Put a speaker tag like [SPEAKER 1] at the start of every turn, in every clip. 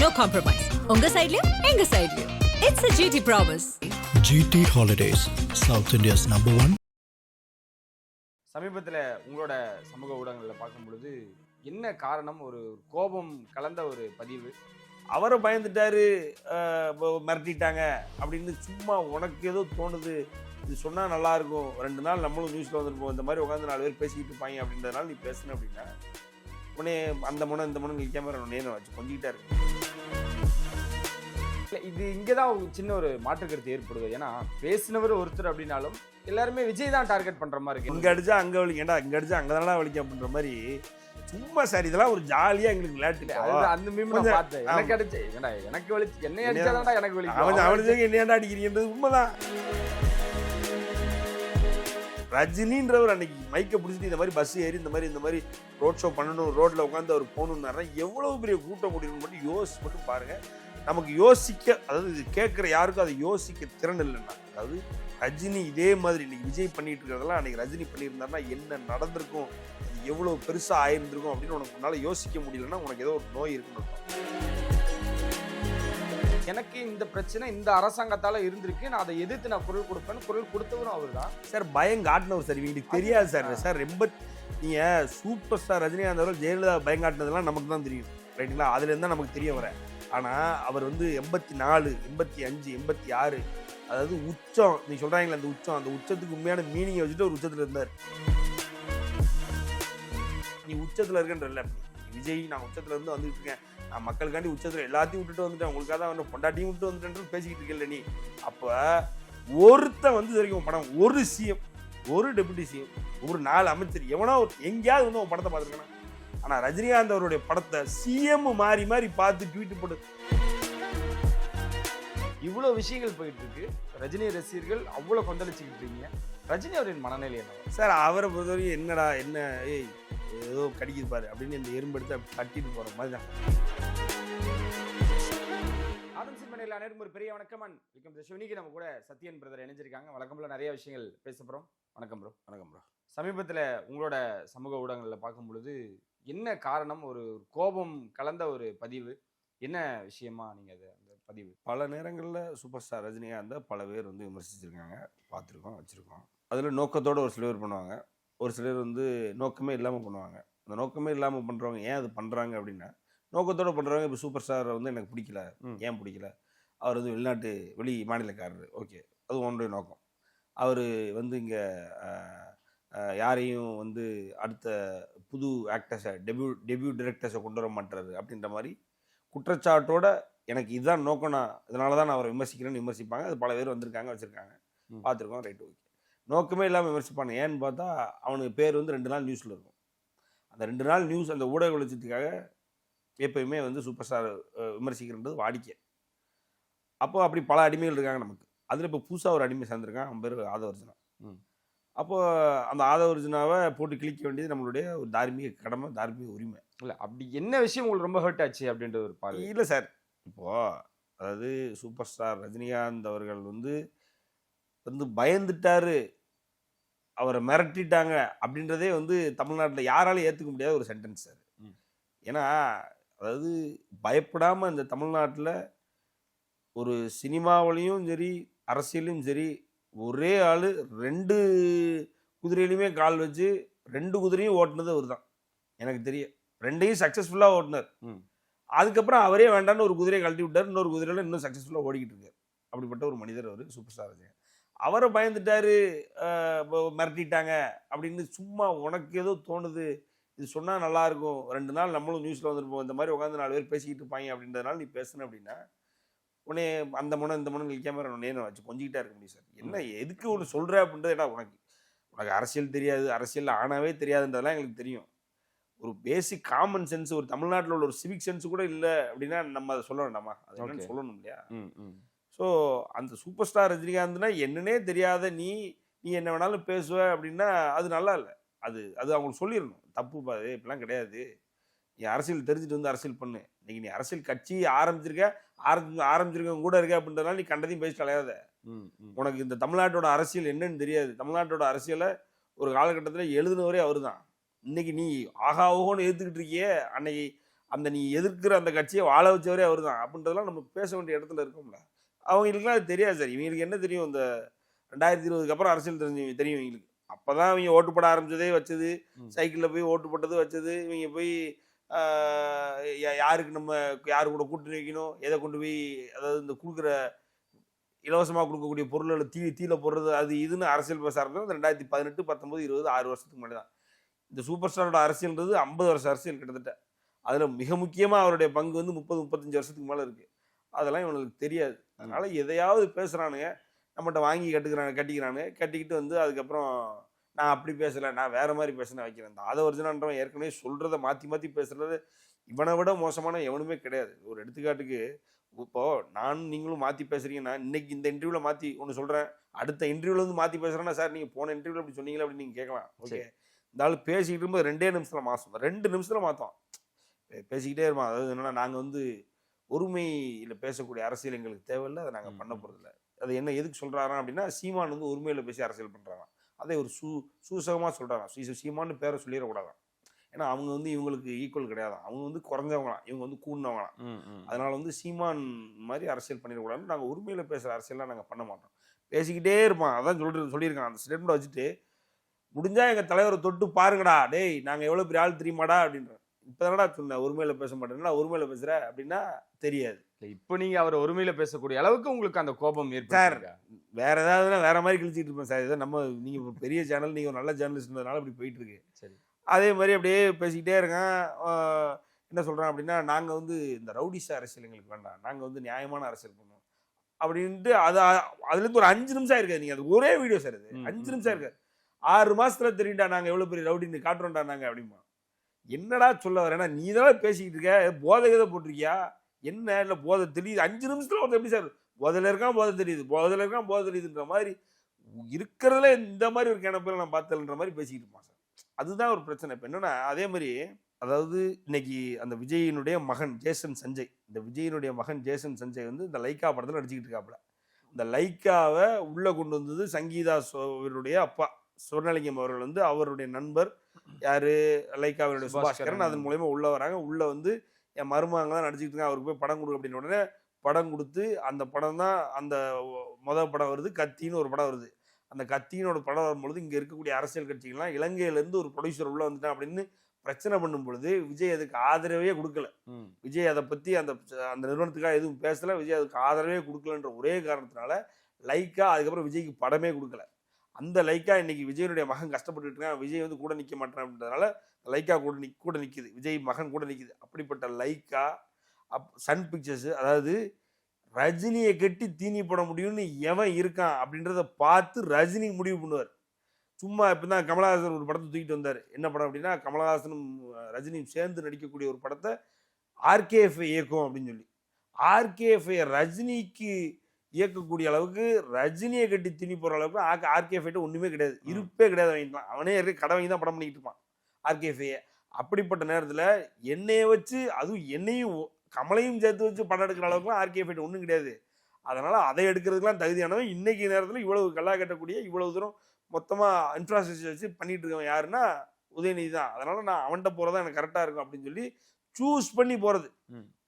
[SPEAKER 1] no compromise. உங்க சைடுலயும் எங்க சைடுலயும். It's a GT promise.
[SPEAKER 2] GT Holidays, South India's #1.
[SPEAKER 3] சமீபத்தில் உங்களோட சமூக ஊடகங்களில் பார்க்கும் பொழுது என்ன காரணம், ஒரு கோபம் கலந்த ஒரு பதிவு, அவரை பயந்துட்டாரு, மிரட்டிட்டாங்க அப்படின்னு சும்மா உனக்கு ஏதோ தோணுது, இது சொன்னால் நல்லாயிருக்கும், 2 நாள் நம்மளும் நியூஸில் வந்துருப்போம், இந்த மாதிரி உட்காந்து 4 பேர் பேசிக்கிட்டு இருப்பாங்க அப்படின்றதுனால நீ பேசுன அப்படின்னா உடனே அந்த முனை இந்த முனை நிற்காம நேரம் வச்சு கொஞ்சிக்கிட்டா இருக்கு. இது இங்கே தான் ஒரு சின்ன ஒரு மாற்று கருத்து ஏற்படுது. ஏன்னா பேசினவர் ஒருத்தர் அப்படின்னாலும் எல்லாருமே விஜய் தான் டார்கெட் பண்ணுற மாதிரி இருக்கு. இங்கே அடிச்சா அங்கே வலிக்கேண்டா, இங்கே அடிச்சா அங்கே தானே வலிக்க அப்படின்ற மாதிரி சும்மா சார் இதெல்லாம் ஒரு ஜாலியாக எங்களுக்கு விளையாட்டு. அந்த மீம் நான் பார்த்தேன். எனக்கு அடிச்சு ஏன்னா எனக்கு வலிச்சு, என்னை அடிச்சாதான்டா எனக்கு வலிக்கும், அவனுக்கு என்னையாண்டா அடிக்கிறீங்கன்றது உண்மைதான். ரஜினின்றவர் அன்னைக்கு மைக்கை பிடிச்சிட்டு இந்த மாதிரி பஸ் ஏறி இந்த மாதிரி ரோட் ஷோ பண்ணணும், ரோட்டில் உட்காந்து அவர் போகணுன்னாரா எவ்வளோ பெரிய கூட்டம் முடியும் மட்டும் யோசிச்சு மட்டும் பாருங்கள். நமக்கு யோசிக்க, அதாவது இது கேட்குற யாருக்கும் அதை யோசிக்க திறன் இல்லைன்னா, அதாவது ரஜினி இதே மாதிரி இன்னைக்கு விஜய் பண்ணிட்டு இருக்கிறதெல்லாம் அன்னைக்கு ரஜினி பண்ணியிருந்தாருன்னா என்ன நடந்திருக்கும், அது எவ்வளோ பெருசாக ஆயிருந்திருக்கும் அப்படின்னு உனக்கு உன்னால் யோசிக்க முடியலன்னா உனக்கு ஏதோ ஒரு நோய் இருக்குன்னு. எனக்கு இந்த பிரச்சனை இந்த அரசாங்கத்தால் இருந்திருக்கு, நான் அதை எதிர்த்து நான் குரல் கொடுப்பேன்னு குரல் கொடுத்தவரும் அவர் தான் சார். பயம் காட்டினவர் சார், இவங்களுக்கு தெரியாது சார். சார் ரொம்ப நீங்கள் சூப்பர் ஸ்டார் ரஜினிகாந்த் அவர்கள் ஜெயலலிதா பயம் காட்டினதெல்லாம் நமக்கு தான் தெரியும், ரைட்டுங்களா? அதுலேருந்து தான் நமக்கு தெரிய வர. ஆனால் அவர் வந்து 84, 85, 86, அதாவது உச்சம் நீ சொல்கிறாங்களே அந்த உச்சத்துக்கு உண்மையான மீனிங்கை வச்சுட்டு ஒரு உச்சத்தில் இருந்தார். நீ உச்சத்தில் இருக்கன்றல விஜய், நான் உச்சத்தில் இருந்து வந்துட்டு இருக்கேன், நான் மக்களுக்காண்டி உச்சத்தில் எல்லாத்தையும் விட்டுட்டு வந்துட்டேன், உங்களுக்காக தான் வந்து பொண்டாட்டியும் விட்டு வந்துட்டேன்னு பேசிக்கிட்டு இருக்கல நீ. அப்போ ஒருத்தன் வந்து வரைக்கும் படம், ஒரு சிஎம், ஒரு டெபுட்டி சிஎம், ஒரு 4 அமைச்சர், எவனோ எங்கேயாவது வந்து அவன் படத்தை பார்த்துருக்கானா? ஆனால் ரஜினிகாந்த் அவருடைய படத்தை சிஎம் மாறி பார்த்து ட்வீட் போட்டு இவ்வளோ விஷயங்கள் போயிட்டு இருக்கு. ரஜினி ரசிகர்கள் அவ்வளோ கொந்தளிச்சுக்கிட்டு இருக்கீங்க. ரஜினி அவரின் மனநிலை என்ன சார்? அவரை பொறுத்தவரைக்கும் என்னடா என்ன ஏய் ஏதோ கடிக்குது பாரு அப்படின்னு இந்த எறும்பு எடுத்து கட்டிட்டு போகிற மாதிரி தான். ஆதம்சி மனையில் அனைவரும் ஒரு பெரிய வணக்கம். இன்னைக்கு நம்ம கூட சத்யன் பிரதர் இணைஞ்சிருக்காங்க. வழக்கம்போல நிறைய விஷயங்கள் பேச போகிறோம். வணக்கம் ப்ரோ. வணக்கம் ப்ரோ. சமீபத்தில் உங்களோட சமூக ஊடகங்களில் பார்க்கும் பொழுது என்ன காரணம், ஒரு கோபம் கலந்த ஒரு பதிவு, என்ன விஷயமா நீங்கள் அதை அந்த பதிவு? பல நேரங்களில் சூப்பர் ஸ்டார் ரஜினிகாந்தை பல பேர் வந்து விமர்சிச்சிருக்காங்க, பார்த்துருக்கோம், வச்சுருக்கோம். அதில் நோக்கத்தோடு ஒரு சில பேர் பண்ணுவாங்க, ஒரு சிலர் வந்து நோக்கமே இல்லாமல் பண்ணுவாங்க. அந்த நோக்கமே இல்லாமல் பண்ணுறவங்க ஏன் அது பண்ணுறாங்க அப்படின்னா, நோக்கத்தோடு பண்ணுறவங்க இப்போ சூப்பர் ஸ்டார் வந்து எனக்கு பிடிக்கல, ஏன் பிடிக்கல, அவர் வந்து வெளி மாநிலக்காரர், ஓகே, அது ஒன்றுடைய நோக்கம். அவர் வந்து இங்கே யாரையும் வந்து அடுத்த புது ஆக்டர்ஸை டெபியூ டிரெக்டர்ஸை கொண்டு வர மாட்டாரு அப்படின்ற மாதிரி குற்றச்சாட்டோட எனக்கு இதுதான் நோக்கம், இதனால தான் நான் அவரை விமர்சிப்பாங்க. அது பல பேர் வந்திருக்காங்க, வச்சுருக்காங்க, பார்த்துருக்கோம், ரைட், ஓகே. நோக்கமே இல்லாமல் விமர்சிப்பாங்க. ஏன்னு பார்த்தா அவனுக்கு பேர் வந்து 2 நாள் நியூஸில் இருக்கும். அந்த 2 நாள் நியூஸ் அந்த ஊடக வெளிச்சத்துக்காக எப்பயுமே வந்து சூப்பர் ஸ்டார் விமர்சிக்கிறது வாடிக்கை. அப்போ அப்படி பல அடிமைகள் இருக்காங்க நமக்கு. அதில் இப்போ புதுசாக ஒரு அடிமை சேர்ந்துருக்கான், அவன் பேர் ஆதவர்ஜுனா. அப்போது அந்த ஆதவர்ஜுனாவை போட்டு கிழிக்க வேண்டியது நம்மளுடைய ஒரு தார்மீக கடமை, தார்மீக உரிமை. இல்லை அப்படி என்ன விஷயம் உங்களுக்கு ரொம்ப ஹர்ட் ஆச்சு அப்படின்ற ஒரு பார்வை? இல்லை சார், இப்போது அதாவது சூப்பர் ஸ்டார் ரஜினிகாந்த் அவர்கள் வந்து பயந்துட்டாரு, அவரை மிரட்டிட்டாங்க அப்படின்றதே வந்து தமிழ்நாட்டில் யாராலும் ஏற்றுக்க முடியாத ஒரு சென்டென்ஸ் சார். ஏன்னா அதாவது பயப்படாமல் இந்த தமிழ்நாட்டில் ஒரு சினிமாவிலையும் சரி அரசியலையும் சரி ஒரே ஆள் 2 குதிரையிலுமே கால் வச்சு 2 குதிரையும் ஓட்டுனது அவர் தான் எனக்கு தெரியும். 2ஐயும் சக்ஸஸ்ஃபுல்லாக ஓட்டுனார். அதுக்கப்புறம் அவரே வேண்டான்னு ஒரு குதிரையை கழட்டி விட்டார், இன்னொரு குதிரையில் இன்னும் சக்ஸஸ்ஃபுல்லாக ஓடிக்கிட்டு இருக்கார். அப்படிப்பட்ட ஒரு மனிதர் அவர், சூப்பர் ஸ்டார் ரஜினிகாந்த். அவரை பயந்துட்டாரு, மிரட்டிட்டாங்க அப்படின்னு சும்மா உனக்கு ஏதோ தோணுது, இது சொன்னால் நல்லாயிருக்கும், 2 நாள் நம்மளும் நியூஸில் வந்துருப்போம், இந்த மாதிரி உட்காந்து 4 பேர் பேசிக்கிட்டு இருப்பாங்க அப்படின்றதுனால நீ பேசுன அப்படின்னா உடனே அந்த முனை இந்த முனை நிற்காம நேரம் வச்சு கொஞ்சிக்கிட்டா இருக்க முடியும் சார். என்ன எதுக்கு ஒன்று சொல்கிற அப்படின்றது, ஏன்னா உனக்கு அரசியல் தெரியாது, அரசியல் ஆனாவே தெரியாதுன்றதெல்லாம் எங்களுக்கு தெரியும். ஒரு பேசிக் காமன் சென்ஸ், ஒரு தமிழ்நாட்டில் உள்ள ஒரு சிவிக் சென்ஸ் கூட இல்லை அப்படின்னா நம்ம அதை சொல்ல வேண்டாமா? அது என்னன்னு சொல்லணும் இல்லையா? ஸோ அந்த சூப்பர் ஸ்டார் ரஜினிகாந்த்னா என்னன்னே தெரியாத நீ என்ன வேணாலும் பேசுவ அப்படின்னா அது நல்லா இல்லை. அது அவங்களுக்கு சொல்லிடணும், தப்பு பாது, இப்படிலாம் கிடையாது, நீ அரசியல் தெரிஞ்சுட்டு வந்து அரசியல் பண்ணு. இன்னைக்கு நீ அரசியல் கட்சி ஆரம்பிச்சிருக்க கூட இருக்க அப்படின்றதுனால நீ கண்டதையும் பேசிட்டு அலையாத. உனக்கு இந்த தமிழ்நாட்டோட அரசியல் என்னன்னு தெரியாது. தமிழ்நாட்டோட அரசியலை ஒரு காலகட்டத்தில் எழுதுனவரே அவர் தான். இன்னைக்கு நீ ஆகா ஓகோன்னு ஏற்றுக்கிட்டு இருக்கியே, அன்னைக்கு அந்த நீ எதிர்க்கிற அந்த கட்சியை வாழ வச்சவரே அவர் தான் அப்படின்றதெல்லாம் நம்ம பேச வேண்டிய இடத்துல இருக்கோம்ல. அவங்களுக்குலாம் அது தெரியாது சார். இவங்களுக்கு என்ன தெரியும், இந்த 2020க்கு அப்புறம் அரசியல் தெரியும் இவங்களுக்கு. அப்பதான் அவங்க ஓட்டு போட ஆரம்பிச்சதே வச்சது, சைக்கிளில் போய் ஓட்டு போட்டது வச்சது, இவங்க போய் யாருக்கு நம்ம யாரு கூட கூட்டணி வைக்கணும், எதை கொண்டு போய் அதாவது இந்த கொடுக்குற இலவசமாக கொடுக்கக்கூடிய பொருள்களை தீல போடுறது அது இதுன்னு அரசியல் பேச ஆரம்பிச்சது 2018, 19, 20, 6 வருஷத்துக்கு முன்னாடி தான். இந்த சூப்பர் ஸ்டாரோட அரசியல்ன்றது 50 வருஷம் அரசியல் கிட்டத்தட்ட. அதில் மிக முக்கியமாக அவருடைய பங்கு வந்து 30, 35 வருஷத்துக்கு மேலே இருக்குது. அதெல்லாம் இவனுக்கு தெரியாது. அதனால் எதையாவது பேசுகிறானுங்க, நம்மகிட்ட வாங்கி கட்டிக்கிட்டு வந்து அதுக்கப்புறம் நான் அப்படி பேசலை, நான் வேறு மாதிரி பேசுனேன் வைக்கிறேன். இந்த அதை ஒரிஜினல்ன்றவன் ஏற்கனவே சொல்கிறத மாற்றி பேசுகிறது இவனை விட மோசமான எவனுமே கிடையாது. ஒரு எடுத்துக்காட்டுக்கு இப்போது நானும் நீங்களும் மாற்றி பேசுகிறீங்கன்னா, இன்றைக்கி இந்த இன்டர்வியூவில் மாற்றி ஒன்று சொல்கிறேன், அடுத்த இன்டர்வியூவில் வந்து மாற்றி பேசுகிறேன்னா, சார் நீங்கள் போன இன்டர்வியூவில் அப்படி சொன்னீங்களா அப்படின்னு நீங்கள் கேட்கலாம். ஓகே, இந்த ஆள் பேசிக்கிட்டு இருக்கும்போது 2 நிமிஷத்தில் மாற்றோம், 2 நிமிஷத்தில் மாற்றோம், பேசிக்கிட்டே இருப்பான். அதாவது என்னென்னா, நாங்கள் வந்து ஒருமையில் பேசக்கூடிய அரசியல் எங்களுக்கு தேவையில்லை, அதை நாங்கள் பண்ண போகிறதில்ல. அது என்ன எதுக்கு சொல்கிறாராம் அப்படின்னா, சீமான் வந்து ஒருமையில் பேசி அரசியல் பண்ணுறாராம். அதை ஒரு சூசகமாக சொல்கிறாராம். சீமான்னு பேரை சொல்லிடக்கூடாதான். ஏன்னா அவங்க வந்து இவங்களுக்கு ஈக்குவல் கிடையாது, அவங்க வந்து குறைஞ்சவங்களாம், இவங்க வந்து கூடினவங்களாம். அதனால வந்து சீமான் மாதிரி அரசியல் பண்ணிடக்கூடாதுன்னு நாங்கள் உரிமையில் பேசுகிற அரசியல்லாம் நாங்கள் பண்ண மாட்டோம். பேசிக்கிட்டே இருப்பான். அதான் சொல்லியிருக்கான் அந்த ஸ்டேட்மெண்ட் வச்சுட்டு, முடிஞ்சால் எங்கள் தலைவரை தொட்டு பாருங்கடா, டேய் நாங்கள் எவ்வளோ பெரிய ஆள் தெரியுமாடா அப்படின்ற. இப்போ தானடா சொன்னேன் ஒருமையில் பேச மாட்டேன்னா, ஒருமையில் பேசுகிற அப்படின்னா தெரியாது.
[SPEAKER 4] இப்போ நீங்கள் அவர் ஒருமையில் பேசக்கூடிய அளவுக்கு உங்களுக்கு அந்த கோபம்
[SPEAKER 3] சார், வேற ஏதாவதுனா வேற மாதிரி கிழிச்சிட்டு இருப்பேன் சார். இதை நம்ம நீங்கள் பெரிய சேனல், நீங்கள் ஒரு நல்ல ஜேர்னலிஸ்ட்னால அப்படி போயிட்டு இருக்கு. சரி, அதே மாதிரி அப்படியே பேசிக்கிட்டே இருக்கேன். என்ன சொல்கிறேன் அப்படின்னா, நாங்கள் வந்து இந்த ரவுடிஸ் அரசியல் எங்களுக்கு வேண்டாம், நாங்கள் வந்து நியாயமான அரசியல் பண்ணுவோம் அப்படின்ட்டு. அதுலேருந்து ஒரு 5 நிமிஷம் இருக்காது. நீங்கள் அது ஒரே வீடியோ சார், அது 5 நிமிஷம் இருக்காது. 6 மாசத்துல தெரியும்டா நாங்கள் எவ்வளோ பெரிய ரவுடின்னு காட்டுறோம்டா நாங்கள் அப்படிமா. என்னடா சொல்ல வரேன்னா, நீ தான் பேசிக்கிட்டு இருக்க, போதை எதை போட்டிருக்கியா என்ன, இல்லை போதை தெரியுது 5 நிமிஷத்தில் ஒருத்தர் எப்படி சார் போதையில் இருக்கான், போதை தெரியுதுன்ற மாதிரி இருக்கிறதுல இந்த மாதிரி ஒரு கிணப்பில் நான் பார்த்தேன்ற மாதிரி பேசிக்கிட்டு இருப்பான் சார். அதுதான் ஒரு பிரச்சனை. இப்போ என்னன்னா, அதே மாதிரி அதாவது இன்னைக்கு அந்த விஜயினுடைய மகன் ஜேசன் சஞ்சய், இந்த விஜயினுடைய மகன் ஜேசன் சஞ்சய் வந்து இந்த லைக்கா படத்தில் நடிச்சுக்கிட்டு இருக்காப்புல. இந்த லைக்காவை உள்ளே கொண்டு வந்தது சங்கீதா அவருடைய அப்பா சொர்ணலிங்கம் அவர்கள் வந்து அவருடைய நண்பர் யார், லைக்காவினுடைய சுபாஷ்கரன். அதன் மூலயமா உள்ளே வராங்க. உள்ளே வந்து என் மருமகங்க தான் நடிச்சுக்கிட்டு இருக்காங்க, அவருக்கு போய் படம் கொடு அப்படின்னு உடனே படம் கொடுத்து, அந்த படம் தான் அந்த மொதல் படம் வருது, கத்தின்னு ஒரு படம் வருது. அந்த கத்தினோட படம் வரும்பொழுது இங்கே இருக்கக்கூடிய அரசியல் கட்சிகள்லாம் இலங்கையிலேருந்து ஒரு ப்ரொடியூசர் உள்ளே வந்துட்டான் அப்படின்னு பிரச்சனை பண்ணும் பொழுது விஜய் அதுக்கு ஆதரவே கொடுக்கல. விஜய் அதை பற்றி அந்த நிறுவனத்துக்காக எதுவும் பேசலை, விஜய் அதுக்கு ஆதரவே கொடுக்கலன்ற ஒரே காரணத்தினால லைக்கா அதுக்கப்புறம் விஜய்க்கு படமே கொடுக்கல. அந்த லைக்கா இன்னைக்கு விஜயனுடைய மகன் கஷ்டப்பட்டு இருக்கான், விஜய் வந்து கூட நிற்க மாட்டேன் அப்படின்றதுனால லைக்கா கூட நிற்கிது, விஜய் மகன் கூட நிற்கிது. அப்படிப்பட்ட லைக்கா சன் பிக்சர்ஸ், அதாவது ரஜினியை கட்டி தீனி போட முடியும்னு எவன் இருக்கான் அப்படின்றத பார்த்து ரஜினி முடிவு பண்ணுவார். சும்மா இப்போ தான் கமலஹாசன் ஒரு படத்தை தூக்கிட்டு வந்தார். என்ன படம் அப்படின்னா, கமலஹாசனும் ரஜினியும் சேர்ந்து நடிக்கக்கூடிய ஒரு படத்தை ஆர்கேஎஃப்ஐ இயக்கும் அப்படின்னு சொல்லி. ஆர்கேஎஃப்ஐ ரஜினிக்கு இயக்கக்கூடிய அளவுக்கு, ரஜினியை கட்டி திணி போகிற அளவுக்கு ஆர்கேஎஃப்ஐட்ட ஒன்றுமே கிடையாது, இருப்பே கிடையாது. வாங்கிக்கலாம், அவனே கடை வாங்கி தான் படம் பண்ணிக்கிட்டு இருப்பான் ஆர்கேஎஃப்ஐயை. அப்படிப்பட்ட நேரத்தில் என்னையை வச்சு, அதுவும் என்னையும் கமலையும் சேர்த்து வச்சு படம் எடுக்கிற அளவுக்குலாம் ஆர்கேஎஃப்ஐட்ட ஒன்றும் கிடையாது. அதனால் அதை எடுக்கிறதுக்கெலாம் தகுதியானவன் இன்றைக்கி நேரத்தில் இவ்வளவு கல்லா கட்டக்கூடிய இவ்வளவு தூரம் மொத்தமாக இன்ஃப்ராஸ்ட்ரக்சர் வச்சு பண்ணிகிட்டு இருக்கவன் யாருன்னா உதயநிதி தான். அதனால் நான் அவன்கிட்ட போகிறதா எனக்கு கரெக்டாக இருக்கும் அப்படின்னு சொல்லி சூஸ் பண்ணி போகிறது.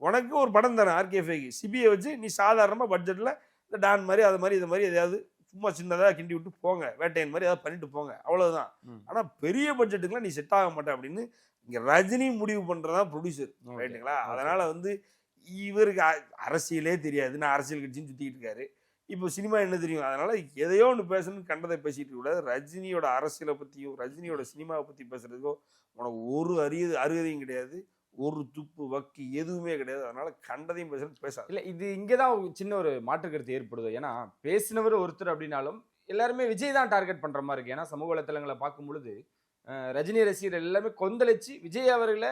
[SPEAKER 3] உனக்கு ஒரு படம் தரேன் ஆர்கேஎஃப்ஐக்கு, சிபிஐ வச்சு நீ சாதாரணமாக பட்ஜெட்டில் இந்த டான் மாதிரி அது மாதிரி இது மாதிரி எதையாவது சும்மா சின்னதாக கிண்டி விட்டு போங்க, வேட்டையன் மாதிரி ஏதாவது பண்ணிட்டு போங்க, அவ்வளோதான். ஆனால் பெரிய பட்ஜெட்டுக்குலாம் நீ செட் ஆக மாட்டேன் அப்படின்னு இங்கே ரஜினி முடிவு பண்ணுறதா ப்ரொடியூசர், ரைட்டுங்களா? அதனால் வந்து இவருக்கு அரசியலே தெரியாது, நான் அரசியல் கட்சின்னு சுற்றிக்கிட்டு இருக்காரு. இப்போ சினிமா என்ன தெரியும், அதனால் எதையோ ஒன்று பேசணும்னு கண்டதை பேசிகிட்டு கூடாது. ரஜினியோட அரசியலை பற்றியோ ரஜினியோட சினிமாவை பற்றி பேசுகிறதுக்கோ உனக்கு ஒரு அருகதையும் கிடையாது, ஒரு துப்பு வக்கி எதுவுமே கிடையாது. அதனால கண்டதையும் பேசாது.
[SPEAKER 4] இல்லை, இது இங்கே தான் சின்ன ஒரு மாற்று கருத்து ஏற்படுது. ஏன்னா பேசினவர் ஒருத்தர் அப்படின்னாலும் எல்லாருமே விஜய் தான் டார்கெட் பண்ணுற மாதிரி இருக்கு. ஏன்னா சமூக வலைத்தளங்களை பார்க்கும் பொழுது ரஜினி ரசிகர்கள் எல்லாமே கொந்தளிச்சு விஜய் அவர்களை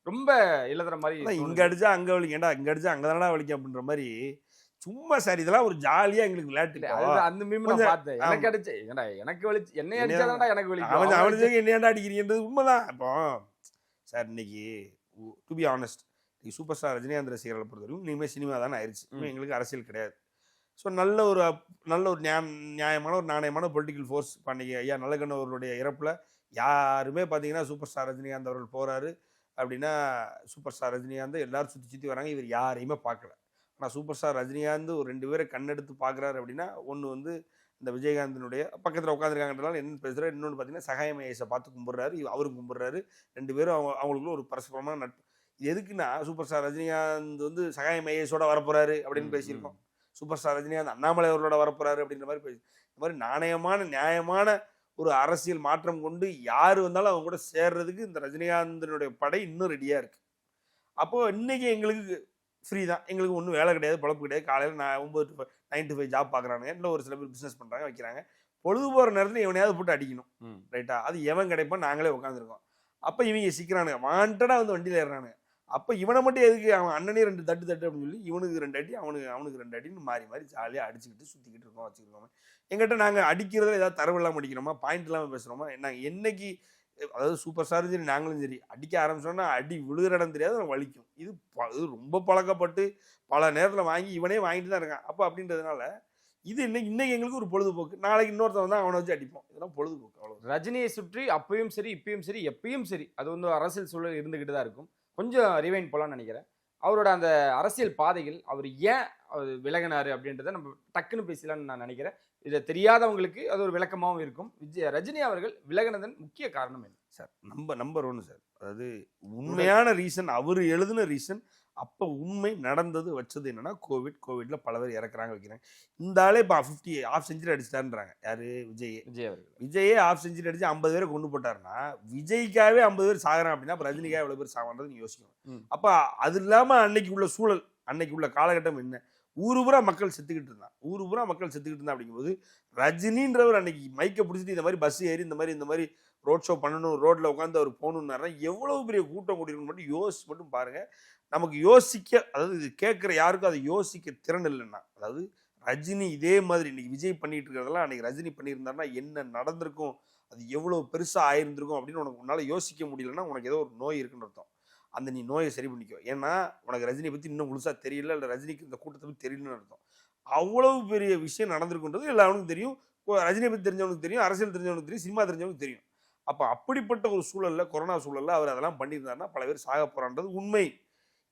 [SPEAKER 4] ரொம்ப இழந்துற மாதிரி,
[SPEAKER 3] இங்கே அடிச்சா அங்கே வலிக்கும், ஏன்டா இங்கே அடிச்சா அங்கே தானடா வலிக்கும் அப்படின்ற மாதிரி சும்மா. சார் இதெல்லாம் ஒரு ஜாலியாக எங்களுக்கு விளையாட்டு.
[SPEAKER 4] அந்த மீம் நான் பார்த்தேன், எனக்கு அடிச்சு எனக்கு வலிச்சு, என்னை அடிச்சாதான்டா எனக்கு வலிக்கும்,
[SPEAKER 3] அவனுக்கு என்னையாண்டா அடிக்கிறீன்றது உண்மைதான். இப்போ சார் இன்னைக்கு to be honest, super star Rajinikanth ரசிகர்களை பொறுத்தவரைக்கும் இனிமேல் சினிமா தானே ஆயிடுச்சு, எங்களுக்கு அரசியல் கிடையாது. ஸோ நல்ல ஒரு நியாயமான ஒரு நாணயமான பொலிட்டிக்கல் ஃபோர்ஸ் இப்போ அன்றைக்கி ஐயா நல்லகண்ணு அவர்களுடைய இறப்பில் யாருமே பார்த்தீங்கன்னா சூப்பர் ஸ்டார் ரஜினிகாந்த் அவர்கள் போகிறாரு, அப்படின்னா சூப்பர் ஸ்டார் ரஜினிகாந்த் எல்லாரும் சுற்றி சுற்றி வராங்க, இவர் யாரையுமே பார்க்கல. ஆனால் சூப்பர் ஸ்டார் ரஜினிகாந்த் ஒரு 2 பேரை கண்ணெடுத்து பார்க்குறாரு அப்படின்னா, ஒன்று வந்து இந்த விஜயகாந்தினுடைய பக்கத்தில் உட்காந்துருக்காங்கன்றனால என்ன பேசுகிறார், இன்னொன்று பார்த்தீங்கன்னா சகாயம் ஐஎஸை பார்த்து கும்பிட்றாரு, அவரும் கும்பிட்றாரு. 2 பேரும் அவங்களுக்குள்ள ஒரு பரஸ்பரமான நட்பு. இது எதுக்குன்னா சூப்பர் ஸ்டார் ரஜினிகாந்த் வந்து சகாயம் ஐஎஸோட வரப்போறாரு அப்படின்னு பேசியிருக்கோம். சூப்பர் ஸ்டார் ரஜினிகாந்த் அண்ணாமலை அவர்களோட வரப்போறாரு அப்படின்ற மாதிரி பேசி, இந்த மாதிரி நாணயமான நியாயமான ஒரு அரசியல் மாற்றம் கொண்டு யார் வந்தாலும் அவங்க கூட சேர்றதுக்கு இந்த ரஜினிகாந்தனுடைய படை இன்னும் ரெடியாக இருக்குது. அப்போது இன்றைக்கி எங்களுக்கு ஃப்ரீ தான், எங்களுக்கு ஒன்றும் வேலை கிடையாது, பொழப்பு கிடையாது. காலையில் 9 to 5 to 5 ஜாப் பார்க்குறானுங்க, இல்லை ஒரு சில பேர் பிஸ்னஸ் பண்ணுறாங்க வைக்கிறாங்க. பொழுது போகிற நேரத்தில் எவனையாவது போட்டு அடிக்கணும், ரைட்டா? அது எவன் கிடைப்பான், நாங்களே உட்காந்துருக்கோம். அப்போ இவங்க சிக்கிறானுங்க, வாண்டடாக வந்து வண்டியில் ஏறுறானுங்க. அப்போ இவனை மட்டும் எதுக்கு, அவன் அண்ணனே 2 தட்டு அப்படின்னு சொல்லி இவனுக்கு 2 அடி அவனுக்கு 2 அடின்னு மாறி மாறி ஜாலியாக அடிச்சுக்கிட்டு சுற்றிக்கிட்டு இருக்கோம் வச்சுருக்கோம். எங்கிட்ட நாங்கள் அடிக்கிறதுல ஏதாவது தரவு இல்லாமல் அடிக்கிறோமா, பாயிண்ட் இல்லாமல் பேசுகிறோமா? நாங்கள் என்னைக்கு, அதாவது சூப்பர் ஸ்டாரும் சரி நாங்களும் சரி அடிக்க ஆரம்பிச்சோன்னா அடி விழுகிற இடம் தெரியாது, அவன் வலிக்கும். இது ரொம்ப பழக்கப்பட்டு பல நேரத்தில் வாங்கி இவனே வாங்கிட்டு தான் இருக்கான். அப்போ அப்படின்றதுனால இது இன்னைக்கு எங்களுக்கு ஒரு பொழுதுபோக்கு. நாளைக்கு இன்னொருத்தவன் தான் அவனை வச்சு அடிப்போம். இதெல்லாம் பொழுதுபோக்கு, அவ்வளோ.
[SPEAKER 4] ரஜினியை சுற்றி அப்பயும் சரி இப்பயும் சரி எப்பயும் சரி அது வந்து அரசியல் சூழல் இருந்துக்கிட்டு தான் இருக்கும். கொஞ்சம் ரிவைண்ட் போகலான்னு நினைக்கிறேன். அவரோட அந்த அரசியல் பாதைகள் அவர் ஏன் விலகினாரு அப்படின்றத நம்ம டக்குன்னு பேசலான்னு நான் நினைக்கிறேன். இதை தெரியாதவங்களுக்கு அது ஒரு விளக்கமாகவும் இருக்கும். ரஜினி அவர்கள் விலகினதன் முக்கிய காரணம் என்ன
[SPEAKER 3] சார்? நம்பர் 1 சார், அதாவது உண்மையான ரீசன், அவர் எழுதின ரீசன், அப்போ உண்மை நடந்தது வச்சது என்னன்னா கோவிட்ல பல பேர் இறக்குறாங்க வைக்கிறாங்க. இந்த ஆளே இப்போ 50 ஹாஃப் செஞ்சுரி அடிச்சிட்டாருன்றாங்க. யாரு? விஜய் அவர்கள். விஜயே ஹாஃப் செஞ்சுரி அடிச்சு 50 பேரை கொண்டு போட்டாருன்னா, விஜய்க்காகவே 50 பேர் சாகிறான் அப்படின்னா அப்போ ரஜினிக்காக எவ்வளோ பேர் சாவான்றது நீ யோசிக்கணும். அப்போ அது இல்லாமல் அன்னைக்கு உள்ள சூழல், அன்னைக்கு உள்ள காலகட்டம் என்ன, ஊரு பூரா மக்கள் செத்துக்கிட்டு இருந்தான். அப்படிங்கும்போது ரஜினின்றவர் அன்னைக்கு மைக்கை பிடிச்சிட்டு இந்த மாதிரி பஸ் ஏறி இந்த மாதிரி ரோட் ஷோ பண்ணணும், ரோட்ல உட்காந்து அவர் போகணுன்னாரு, எவ்வளவு பெரிய கூட்டம் கூட்டிருக்கணும் மட்டும் யோசிச்சு மட்டும் பாருங்க. நமக்கு யோசிக்க, அதாவது இது கேட்குற யாருக்கும் அதை யோசிக்க திறன் இல்லைன்னா, அதாவது ரஜினி இதே மாதிரி இன்னைக்கு விஜய் பண்ணிட்டு இருக்கிறதெல்லாம் அன்னைக்கு ரஜினி பண்ணியிருந்தாருன்னா என்ன நடந்திருக்கும், அது எவ்வளோ பெருசாக ஆயிருந்திருக்கும் அப்படின்னு உன்னால் யோசிக்க முடியலன்னா உனக்கு ஏதோ ஒரு நோய் இருக்குன்னு அர்த்தம். அந்த நீ நோயை சரி பண்ணிக்கோ. ஏன்னா உனக்கு ரஜினியை பற்றி இன்னும் முழுசாக தெரியல, இல்லை ரஜினிக்கு இந்த கூட்டத்தை பற்றி தெரியலன்னு அர்த்தம். அவ்வளவு பெரிய விஷயம் நடந்திருக்குன்றது எல்லாருக்கும் தெரியும். ரஜினியை பற்றி தெரிஞ்சவனுக்கு தெரியும், அரசியல் தெரிஞ்சவனுக்கு தெரியும், சினிமா தெரிஞ்சவனுக்கு தெரியும். அப்போ அப்படிப்பட்ட ஒரு சூழலில், கொரோனா சூழலில் அவர் அதெல்லாம் பண்ணியிருந்தாருன்னா பல பேர் சாக போகிறான்றது உண்மை.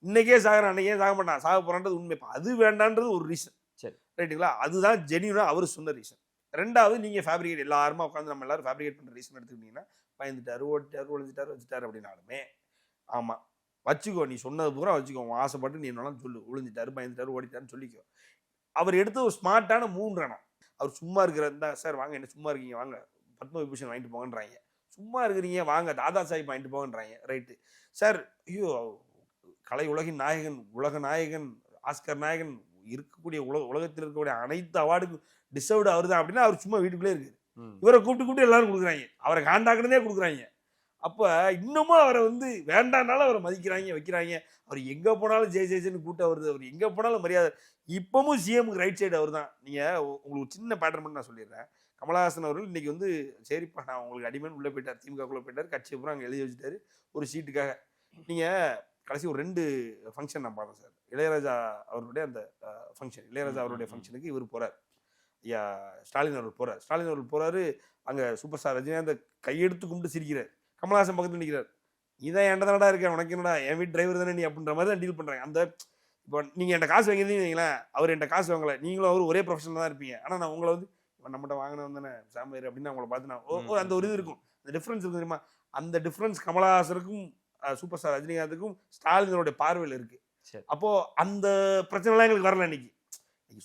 [SPEAKER 3] இன்னைக்கே சாகிறான், அன்னைக்கே சாக மாட்டான், சாக போகிறான்றது உண்மை. இப்போ அது வேண்டான்றது ஒரு ரீசன், சரி ரைட்டுங்களா? அதுதான் ஜெனியூனா அவர் சொன்ன ரீசன். ரெண்டாவது, நீங்கள் ஃபேப்ரிகேட் எல்லாருமா உட்காந்து நம்ம எல்லாரும் ஃபேப்ரிகேட் பண்ணுற ரீசன் எடுத்துக்கிட்டிங்கன்னா, பயந்துட்டாரு, ஓடிட்டாரு, ஒழிஞ்சிட்டாரு, வச்சுட்டாரு அப்படின்னாலுமே, ஆமாம் வச்சுக்கோ, நீ சொன்னது பூரா வச்சுக்கோ, உன் ஆசைப்பட்டு நீ என்னாலும் சொல்லு, ஒழிஞ்சிட்டாரு, பயந்துட்டாரு, ஓடிட்டாருன்னு சொல்லிக்கோ. அவர் எடுத்த ஒரு ஸ்மார்ட்டான 3 எண்ணம். அவர் சும்மா இருக்கிறதா, சார் வாங்க, என்ன சும்மா இருக்கீங்க, வாங்க பத்மவிபூஷன் வாங்கிட்டு போங்கன்றாங்க. சும்மா இருக்கிறீங்க வாங்க தாதா சாஹிப் வாங்கிட்டு போங்கன்றாங்க. ரைட்டு சார், ஐயோ கலை உலகின் நாயகன், உலக நாயகன், ஆஸ்கர் நாயகன், இருக்கக்கூடிய உலகத்தில் இருக்கக்கூடிய அனைத்து அவார்டுக்கும் டிசர்வ்டு அவர் தான் அப்படின்னா அவர் சும்மா வீட்டுக்குள்ளே இருக்குது. இவரை கூப்பிட்டு எல்லாரும் கொடுக்குறாங்க, அவரை காண்டாக்குறதே கொடுக்குறாங்க. அப்போ இன்னமும் அவரை வந்து வேண்டானாலும் அவரை மதிக்கிறாங்க, வைக்கிறாங்க. அவர் எங்கே போனாலும் ஜெய்ஜெய்ன்னு கூட்டம் வருது, அவர் எங்கே போனாலும் மரியாதை. இப்பவும் சிஎம்க்கு ரைட் சைடு அவர் தான். நீங்கள் உங்களுக்கு சின்ன பேட்டர்ன் மட்டும் நான் சொல்லிடுறேன். கமலஹாசன் அவர்கள் இன்னைக்கு வந்து சரிப்பா நான் உங்களுக்கு அடிமேன் உள்ளே போயிட்டார், திமுகக்குள்ளே போயிட்டார், கட்சி அப்புறம் அங்கே எழுதி வச்சுட்டாரு ஒரு சீட்டுக்காக. நீங்கள் கடைசி ஒரு 2 ஃபங்க்ஷன் நான் பார்த்தேன் சார். இளையராஜா அவருடைய அந்த ஃபங்க்ஷன், இளையராஜா அவருடைய ஃபங்க்ஷனுக்கு இவர் போகிறார், ஐயா ஸ்டாலின் அவர்கள் போகிறார். ஸ்டாலின் அவர்கள் போகிறாரு, அங்கே சூப்பர் ஸ்டார் ரஜினிகாந்த் கையெடுத்து கும்பிட்டு சிரிக்கிறார். கமலஹாசன் பக்கத்தில் நிற்கிறார். இதான் என்கிட்ட தானடா இருக்கேன், உனக்கு என்னடா, என் வீட்டு டிரைவர் தானே நீ அப்படின்ற மாதிரி தான் டீல் பண்ணுறாங்க. அந்த இப்போ நீங்கள் என்கிட்ட காசு வாங்கியிருந்தீங்களேன், அவர் என்கிட்ட காசு வாங்கலை, நீங்களும் அவர் ஒரே ப்ரொஃபஷனில் தான் இருப்பீங்க. ஆனால் நான் உங்களை வந்து நம்மகிட்ட வாங்கினவன் தானே சாம்பேர் அப்படின்னு அவங்கள பார்த்து நான் அந்த ஒரு இது இருக்கும், அந்த டிஃப்ரென்ஸ் இருக்கும் தெரியுமா? அந்த டிஃப்ரென்ஸ் கமலஹாசனுக்கும் சூப்பர் ஸ்டார் ரஜினிகாந்துக்கும் ஸ்டாலினுடைய பார்வையில் இருக்குது. அப்போது அந்த பிரச்சனைலாம் எங்களுக்கு வரல. இன்னைக்கு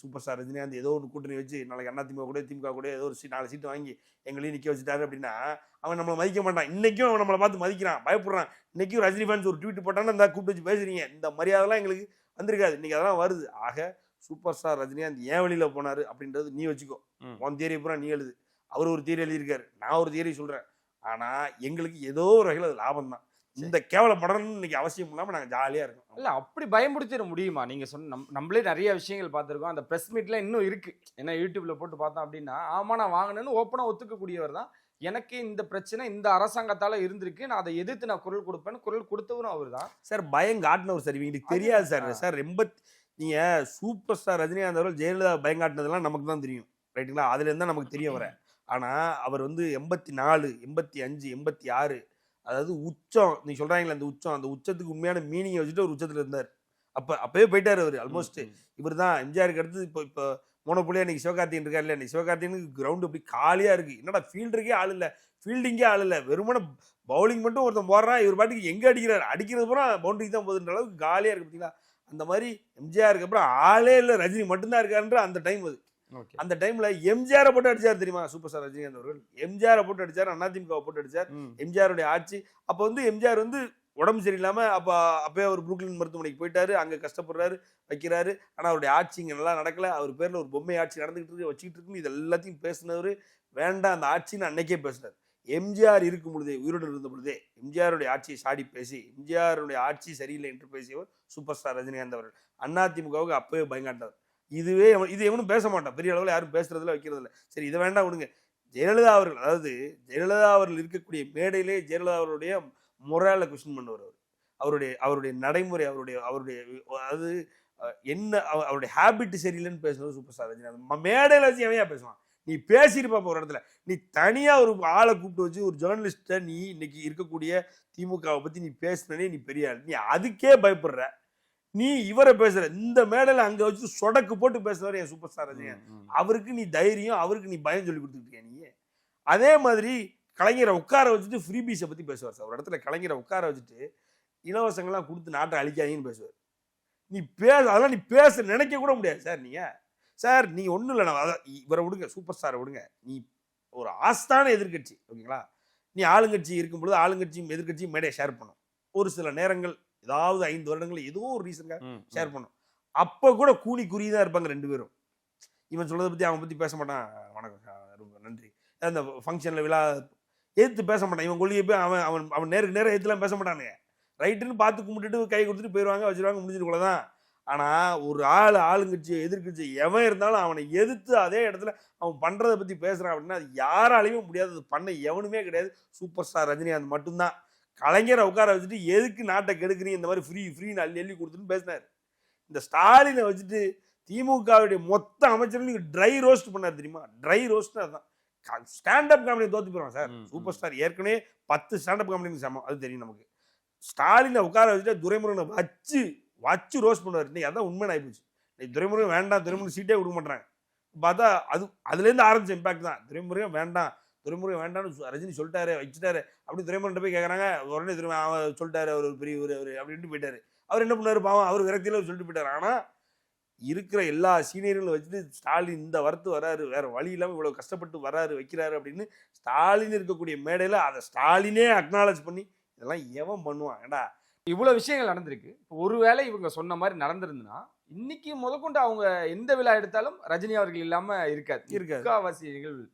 [SPEAKER 3] சூப்பர் ஸ்டார் ரஜினிகாந்த் ஏதோ ஒன்று கூட்டணி வச்சு நாளைக்கு அதிமுக கூட திமுக கூட ஏதோ ஒரு 4 சீட்டு வாங்கி எங்களையும் நிற்க வச்சுட்டாரு அப்படின்னா அவன் நம்மளை மதிக்க மாட்டான். இன்றைக்கும் அவன் நம்மளை பார்த்து மதிக்கிறான், பயப்படுறான். இன்றைக்கும் ரஜினி ஃபேன்ஸ் ஒரு ட்வீட் போட்டான்னு அந்த கூப்பிட்டு வச்சு பேசுறீங்க, இந்த மரியாதைலாம் எங்களுக்கு வந்திருக்காது. இன்றைக்கி அதெல்லாம் வருது. ஆக சூப்பர் ஸ்டார் ரஜினிகாந்த் ஏன் வெளியில் போனார் அப்படின்றது நீ வச்சுக்கோ, உன் தியரி பூரா நீ எழுது. அவர் ஒரு தியரி எழுதியிருக்காரு, நான் ஒரு தியரி சொல்கிறேன். ஆனால் எங்களுக்கு ஏதோ ஒரு வகையில் அது லாபம் தான். இந்த கேவலப்படணும்னு இன்னைக்கு அவசியம் இல்லாமல் நாங்கள் ஜாலியாக இருக்கோம்.
[SPEAKER 4] இல்லை அப்படி பயமுடுத்திட முடியுமா? நீங்கள் சொன்ன நம்மளே நிறைய விஷயங்கள் பார்த்துருக்கோம். அந்த ப்ரெஸ் மீட்லாம் இன்னும் இருக்குது. ஏன்னா யூடியூப்பில் போட்டு பார்த்தோம் அப்படின்னா, ஆமாம் நான் வாங்கினேன்னு ஓப்பனாக ஒத்துக்கக்கூடியவர் தான். எனக்கு இந்த பிரச்சனை இந்த அரசாங்கத்தால் இருந்திருக்கு, நான் அதை எதிர்த்து நான் குரல் கொடுப்பேன்னு குரல் கொடுத்தவரும் அவர் தான்
[SPEAKER 3] சார். பயம் காட்டினவர் சார், இவங்களுக்கு தெரியாது சார். சார் ரொம்ப நீங்கள் சூப்பர் ஸ்டார் ரஜினிகாந்த் அவர்கள் ஜெயலலிதா பயம் காட்டினதெல்லாம் நமக்கு தான் தெரியும், ரைட்டுங்களா? அதுலேருந்து தான் நமக்கு தெரிய வர. ஆனால் அவர் வந்து 84, 85, 86 அதாவது உச்சம் நீ சொல்றாங்களே அந்த உச்சத்துக்கு உண்மையான மீனிங்கை வச்சுட்டு ஒரு உச்சத்துல இருந்தார். அப்பவே போயிட்டாரு அவர் ஆல்மோஸ்ட். இவர் தான் எம்ஜிஆருக்கு அடுத்து இப்போ மோனோபோலியா இன்னைக்கு சிவகார்த்திகேயன் இருக்காரு இல்லையா, இன்னைக்கு சிவகார்த்திகேயனுக்கு கிரவுண்ட் அப்படி காலியா இருக்கு. என்னடா ஃபீல்டருக்கே ஆள் இல்லை, ஃபீல்டிங்கே ஆள் இல்லை, வெறுமன பவுலிங் மட்டும் ஒருத்தன் போடுறான், இவர் பாட்டுக்கு எங்க அடிக்கிறாரு, அடிக்கிறது பூரா பவுண்டரிக்கு தான் போகுதுன்ற அளவுக்கு காலியா இருக்கு பார்த்தீங்களா. அந்த மாதிரி எம்ஜிஆருக்கு அப்புறம் ஆளே இல்லை, ரஜினி மட்டும்தான் இருக்காருன்ற அந்த டைம் அது. அந்த டைம்ல எம்ஜிஆரை போட்டு அடிச்சார் தெரியுமா சூப்பர் ஸ்டார் ரஜினிகாந்த் அவர்கள். எம்ஜிஆரை போட்டு அடிச்சார், அதிமுகவை போட்டு அடிச்சார். எம்ஜிஆருடைய ஆட்சி அப்போ வந்து எம்ஜிஆர் வந்து உடம்பு சரியில்லாம அப்பயே அவர் புரூக்ளின் மருத்துவமனைக்கு போயிட்டாரு, அங்க கஷ்டப்படுறாரு வைக்கிறாரு. ஆனா அவருடைய ஆட்சி இங்க நல்லா நடக்கல, அவர் பேர்ல ஒரு பொம்மை ஆட்சி நடந்துகிட்டு இருக்கு, வச்சுக்கிட்டு இருக்குன்னு இது எல்லாத்தையும் பேசினவர். வேண்டாம் அந்த ஆட்சின்னு அன்னைக்கே பேசினார். எம்ஜிஆர் இருக்கும் பொழுதே, உயிரோடு இருந்த பொழுதே எம்ஜிஆருடைய ஆட்சியை சாடி பேசி எம்ஜிஆருடைய ஆட்சி சரியில்லை என்று பேசியவர் சூப்பர் ஸ்டார் ரஜினிகாந்த் அவர்கள். அதிமுகவுக்கு அப்பவே பயங்காட்டார். இது எவனும் பேச மாட்டான், பெரிய அளவில் யாரும் பேசுறதுல வைக்கிறதில்ல. சரி இதை வேண்டாம் விடுங்க. ஜெயலலிதா அவர்கள், அதாவது ஜெயலலிதா அவர்கள் இருக்கக்கூடிய மேடையிலே ஜெயலலிதா அவருடைய மொரால கொஸ்டின் பண்ணுவார். அவருடைய நடைமுறை, அவருடைய அதாவது என்ன அவருடைய ஹேபிட் சரியில்லைன்னு பேசுறது சூப்பர் ஸ்டார் ரஜினிகாந்த். மேடையில் வச்சு எவையா பேசுவான், நீ பேசியிருப்பாப்ப ஒரு இடத்துல. நீ தனியா ஒரு ஆளை கூப்பிட்டு வச்சு ஒரு ஜேர்னலிஸ்ட்டை நீ இன்னைக்கு இருக்கக்கூடிய திமுகவை பத்தி நீ பேசுனே நீ பெரிய ஆள், நீ அதுக்கே பயப்படுற. நீ இவரை பேசுற இந்த மேடையில அங்க வச்சு சொடக்கு போட்டு பேசுறவர் என் சூப்பர் ஸ்டார் ரஜினிகாந்த். அவருக்கு நீ தைரியம், அவருக்கு நீ பயம் சொல்லி கொடுத்துருக்கிய நீ. அதே மாதிரி கலைஞரை உட்கார வச்சுட்டு ஃப்ரீ பீஸை பத்தி பேசுவார் சார். ஒரு இடத்துல கலைஞரை உட்கார வச்சுட்டு இலவசங்கள்லாம் கொடுத்து நாட்டை அழிக்காதீங்கன்னு பேசுவார். நீ அதெல்லாம் நீ பேச நினைக்க கூட முடியாது சார். நீ ஒன்றும் இல்லை, நான் அதான் இவரை விடுங்க, சூப்பர் ஸ்டாரை விடுங்க. நீ ஒரு ஆஸ்தான எதிர்கட்சி ஓகேங்களா. நீ ஆளுங்கட்சி இருக்கும் பொழுது ஆளுங்கட்சியும் எதிர்கட்சியும் மேடையை ஷேர் பண்ணும். ஒரு சில நேரங்கள் ஏதாவது 5 வருடங்கள் ஏதோ ஒரு ரீசனுக்காக ஷேர் பண்ணும். அப்போ கூட கூனி குறிதான் இருப்பாங்க ரெண்டு பேரும். இவன் சொல்றதை பத்தி அவன் பத்தி பேச மாட்டான், வணக்கம் ரொம்ப நன்றி, அந்த ஃபங்க்ஷன்ல விழா எதிர்த்து பேச மாட்டான். இவன் கொள்கையை போய் அவன் நேருக்கு நேரம் எதிர்த்துலாம் பேச மாட்டானுங்க. ரைட்டுன்னு பார்த்து கும்பிட்டுட்டு கை கொடுத்துட்டு போயிடுவாங்க, வச்சிருவாங்க, முடிஞ்சிட்டு கூட தான். ஆனால் ஒரு ஆளுங்கட்சி எதிர்கட்சி எவன் இருந்தாலும் அவனை எதிர்த்து அதே இடத்துல அவன் பண்ணுறதை பற்றி பேசுகிறான் அப்படின்னா அது யாராலையும் முடியாது. அது பண்ண எவனுமே கிடையாது, சூப்பர் ஸ்டார் ரஜினிகாந்த் மட்டும்தான். கலைஞரை உட்கார வச்சுட்டு எதுக்கு நாட்டை கெடுக்கிறீங்க இந்த மாதிரி ஃப்ரீன்னு அள்ளி கொடுத்துன்னு பேசினார். இந்த ஸ்டாலினை வச்சுட்டு திமுகவுடைய மொத்த அமைச்சர்கள் ட்ரை ரோஸ்ட் பண்ணார் தெரியுமா. ட்ரை ரோஸ்ட் அதுதான். ஸ்டாண்டப் காமெடி தோத்து போயிடுவான் சார் சூப்பர் ஸ்டார். ஏற்கனவே 10 ஸ்டாண்டப் காமெடி சமம், அது தெரியும் நமக்கு. ஸ்டாலினை உட்கார வச்சுட்டு துரைமுருகனை வச்சு ரோஸ்ட் பண்ணுவார். இன்னைக்கு அதான் உண்மை ஆகிப்போச்சு. இன்னைக்கு துரைமுருகன் வேண்டாம், துரைமுருகன் சீட்டே கொடுக்க மாட்டாங்க. பார்த்தா அதுலேருந்து ஆரம்பிச்ச இம்பாக்ட் தான். துரைமுருகன் வேண்டாம்னு ரஜினி சொல்லிட்டாரு, வச்சுட்டாரு. அப்படி துரைமுருகன் போய் கேட்குறாங்க, உடனே அவன் சொல்லிட்டாரு, அவர் ஒரு பெரிய அவர் அப்படின்ட்டு போயிட்டாரு. அவர் என்ன பண்ணாரு பாவம், அவர் விரக்தியில் சொல்லிட்டு போயிட்டாரு. ஆனால் இருக்கிற எல்லா சீனியர்களும் வச்சுட்டு ஸ்டாலின் இந்த வரத்து வராரு, வேற வழி இல்லாமல் இவ்வளோ கஷ்டப்பட்டு வராரு வைக்கிறாரு அப்படின்னு ஸ்டாலின் இருக்கக்கூடிய மேடையில் அதை ஸ்டாலினே அக்னாலஜ் பண்ணி இதெல்லாம் எவன் பண்ணுவான். ஏண்டா
[SPEAKER 4] இவ்வளவு விஷயங்கள் நடந்திருக்கு. ஒருவேளை இவங்க சொன்ன மாதிரி நடந்திருந்துன்னா இன்னைக்கு முதற்கொண்டு அவங்க எந்த விழா எடுத்தாலும் ரஜினி அவர்கள் இல்லாம இருக்காது. முக்காவாசி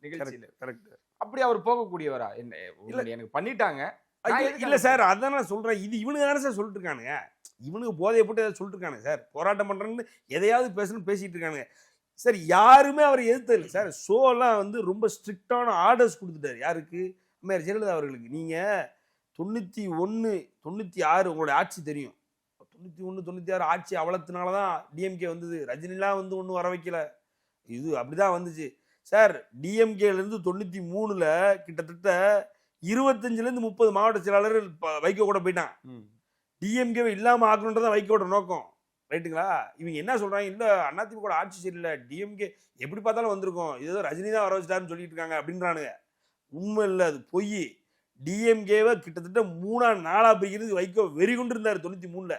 [SPEAKER 4] நிகழ்ச்சியில கரெக்ட். அப்படி அவர் போகக்கூடியவரா என்ன இல்ல எனக்கு பண்ணிட்டாங்க
[SPEAKER 3] இல்ல சார், அதான் நான் சொல்றேன். இது இவனுக்கு தானே சார் சொல்லிட்டு இருக்கானுங்க. இவனுக்கு போதையை போட்டு ஏதாவது சொல்லிட்டு இருக்கானுங்க சார். போராட்டம் பண்றேன்னு எதையாவது பேசணும்னு பேசிட்டு இருக்கானுங்க சார். யாருமே அவரை எதிர்த்து இல்லை சார். ஷோலாம் வந்து ரொம்ப ஸ்ட்ரிக்டான ஆர்டர்ஸ் கொடுத்துட்டாரு. யாருக்கு? அம்மையார் ஜெயலலிதா அவர்களுக்கு. நீங்க 91, 96 உங்களுடைய ஆட்சி தெரியும். 91, 96 ஆட்சி அவலத்தினாலதான் டிஎம்கே வந்தது. ரஜினிலாம் வந்து ஒன்றும் வர வைக்கல, இது அப்படிதான் வந்துச்சு சார். டிஎம்கேல இருந்து 93ல கிட்டத்தட்ட 25லேருந்து 30 மாவட்ட செயலாளர்கள் வைகோ கூட போயிட்டான். டிஎம்கேவை இல்லாம ஆக்கணுன்றதான் வைகோட நோக்கம். ரைட்டுங்களா? இவங்க என்ன சொல்றாங்க, இல்ல அதிமுக கூட ஆட்சி சரியில்லை, டிஎம்கே எப்படி பார்த்தாலும் வந்திருக்கும், ஏதோ ரஜினி தான் வர வச்சிட்டாருன்னு சொல்லிட்டு இருக்காங்க அப்படின்றானுங்க. உண்மை இல்லை, அது பொய். டிஎம்கேவை கிட்டத்தட்ட 3-4 பிரிக்கிறது வைகோ வெறி கொண்டு இருந்தாரு 93ல.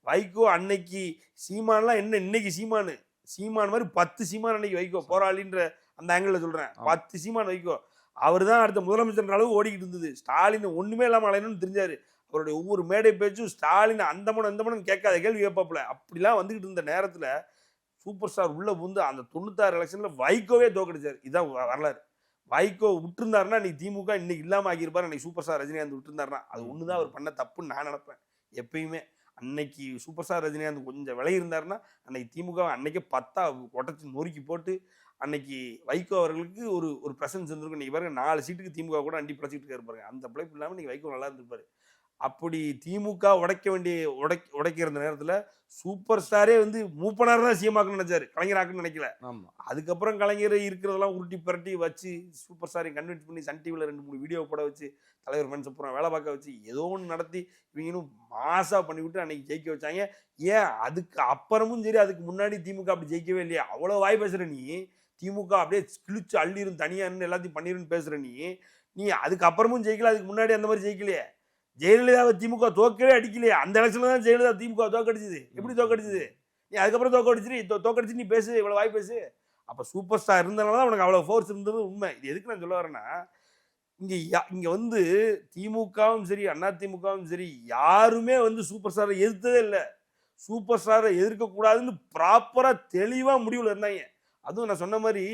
[SPEAKER 3] வைகோ அன்னைக்கு சீமான்லாம் என்ன, இன்னைக்கு சீமான் மாதிரி 10 சீமான் அன்னைக்கு வைகோ போராளின்ற அந்த ஆங்கிள் சொல்றேன். 10 சீமான் வைகோ. அவர் தான் அடுத்த முதலமைச்சர் அளவு ஓடிக்கிட்டு இருந்தது. ஸ்டாலின் ஒண்ணுமே இல்லாம அலையணும்னு தெரிஞ்சாரு. அவருடைய ஒவ்வொரு மேடை பேச்சும் ஸ்டாலின் அந்த மனம் கேட்காத கேள்வி கேட்பாப்புல. அப்படிலாம் வந்துகிட்டு இருந்த நேரத்துல சூப்பர் ஸ்டார் உள்ள புந்து அந்த 96 எலெக்ஷன்ல வைகோவே தோக்கடிச்சாரு. இதான் வரலாறு. வைகோ விட்டுருந்தாருன்னா இன்னைக்கு திமுக இன்னைக்கு இல்லாம ஆகியிருப்பாரு. இன்னைக்கு சூப்பர் ஸ்டார் ரஜினிகாந்த் விட்டுருந்தாருன்னா அது ஒண்ணுதான் அவர் பண்ண தப்புன்னு நான் நினைப்பேன் எப்பயுமே. அன்னைக்கு சூப்பர் ஸ்டார் ரஜினிகாந்த் கொஞ்சம் விலை இருந்தாருன்னா அன்னைக்கு திமுக அன்னைக்கே 10 உடச்சி நொறுக்கி போட்டு அன்னைக்கு வைகோ அவர்களுக்கு ஒரு பிரசன்ஸ் இருந்திருக்கும். இன்னைக்கு பாருங்க 4 சீட்டுக்கு திமுக கூட அண்டி பிழைச்சிட்டு இருப்பாருங்க. அந்த பிழைப்பு இல்லாமல் இன்னைக்கு வைகோ நல்லா இருந்திருப்பாரு. அப்படி திமுக உடைக்க வேண்டிய உடைக்கிற நேரத்தில் சூப்பர் ஸ்டாரே வந்து மூப்பனார் தான் சிஎம்மாக்குன்னு நினைச்சாரு, கலைஞராக்குன்னு நினைக்கல. அதுக்கப்புறம் கலைஞர் இருக்கிறதெல்லாம் உருட்டி புரட்டி வச்சு சூப்பர் ஸ்டாரை கன்வின்ஸ் பண்ணி சன் டிவியில் 2-3 வீடியோ போட வச்சு தலைவர் மனசு அப்புறம் வேலை பார்க்க வச்சு ஏதோ ஒன்று நடத்தி இவங்களும் மாசாக பண்ணிவிட்டு அன்னைக்கு ஜெயிக்க வச்சாங்க. ஏன் அதுக்கு அப்புறமும் சரி அதுக்கு முன்னாடி திமுக அப்படி ஜெயிக்கவே இல்லையா? அவ்வளோ வாய் பேசுகிற நீ, திமுக அப்படியே கிழிச்சு அள்ளிரும் தனியாக எல்லாத்தையும் பண்ணிருன்னு பேசுகிற நீ அதுக்கு அப்புறமும் ஜெயிக்கல, அதுக்கு முன்னாடி அந்த மாதிரி ஜெயிக்கலையே. ஜெயலலிதாவை திமுக தோக்கவே அடிக்கலையே. அந்த எலெக்ஷன்ல தான் ஜெயலலிதா திமுக தோக்கடிச்சுது. எப்படி தோக்கடிச்சுது? நீ அதுக்கப்புறம் தோக்கடிச்சு நீ பேசு, இவ்வளவு வாய் பேசு. அப்ப சூப்பர் ஸ்டார் இருந்தனால தான் உனக்கு அவ்வளவு ஃபோர்ஸ் இருந்தது உண்மை. இது எதுக்கு நான் சொல்ல வரேன்னா, இங்க வந்து திமுகவும் சரி அதிமுகவும் சரி யாருமே வந்து சூப்பர் ஸ்டாரை எதிர்த்ததே இல்லை. சூப்பர் ஸ்டாரை எதிர்க்க கூடாதுன்னு ப்ராப்பரா தெளிவா முடிவுல இருந்தாங்க. அதுவும் நான் சொன்ன மாதிரி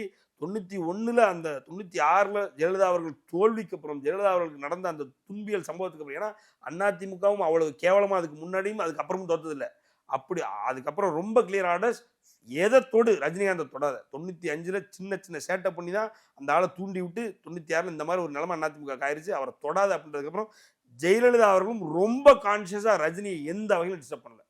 [SPEAKER 3] 91 அந்த 96 ஜெயலலிதா அவர்கள் தோல்விக்கு அப்புறம் ஜெயலலிதா அவர்களுக்கு நடந்த அந்த துன்பியல் சம்பவத்துக்கு அப்புறம், ஏன்னா அதிமுகவும் அவ்வளவு கேவலமா அதுக்கு முன்னாடியும் அதுக்கப்புறமும் தோத்ததில்லை. அப்படி அதுக்கப்புறம் ரொம்ப கிளியர் ஆர்டர்ஸ், எதை தொடு ரஜினிகாந்தை தொடாத. 95 சின்ன சின்ன சேட்டை பண்ணி தான் அந்த ஆளை தூண்டி விட்டு 96 இந்த மாதிரி ஒரு நிலைமை அதிமுக ஆயிருச்சு. அவரை தொடாத அப்படின்றதுக்கப்புறம் ஜெயலலிதா அவர்களும் ரொம்ப கான்சியஸாக ரஜினியை எந்த வகையிலும் டிஸ்டர்ப் பண்ணல.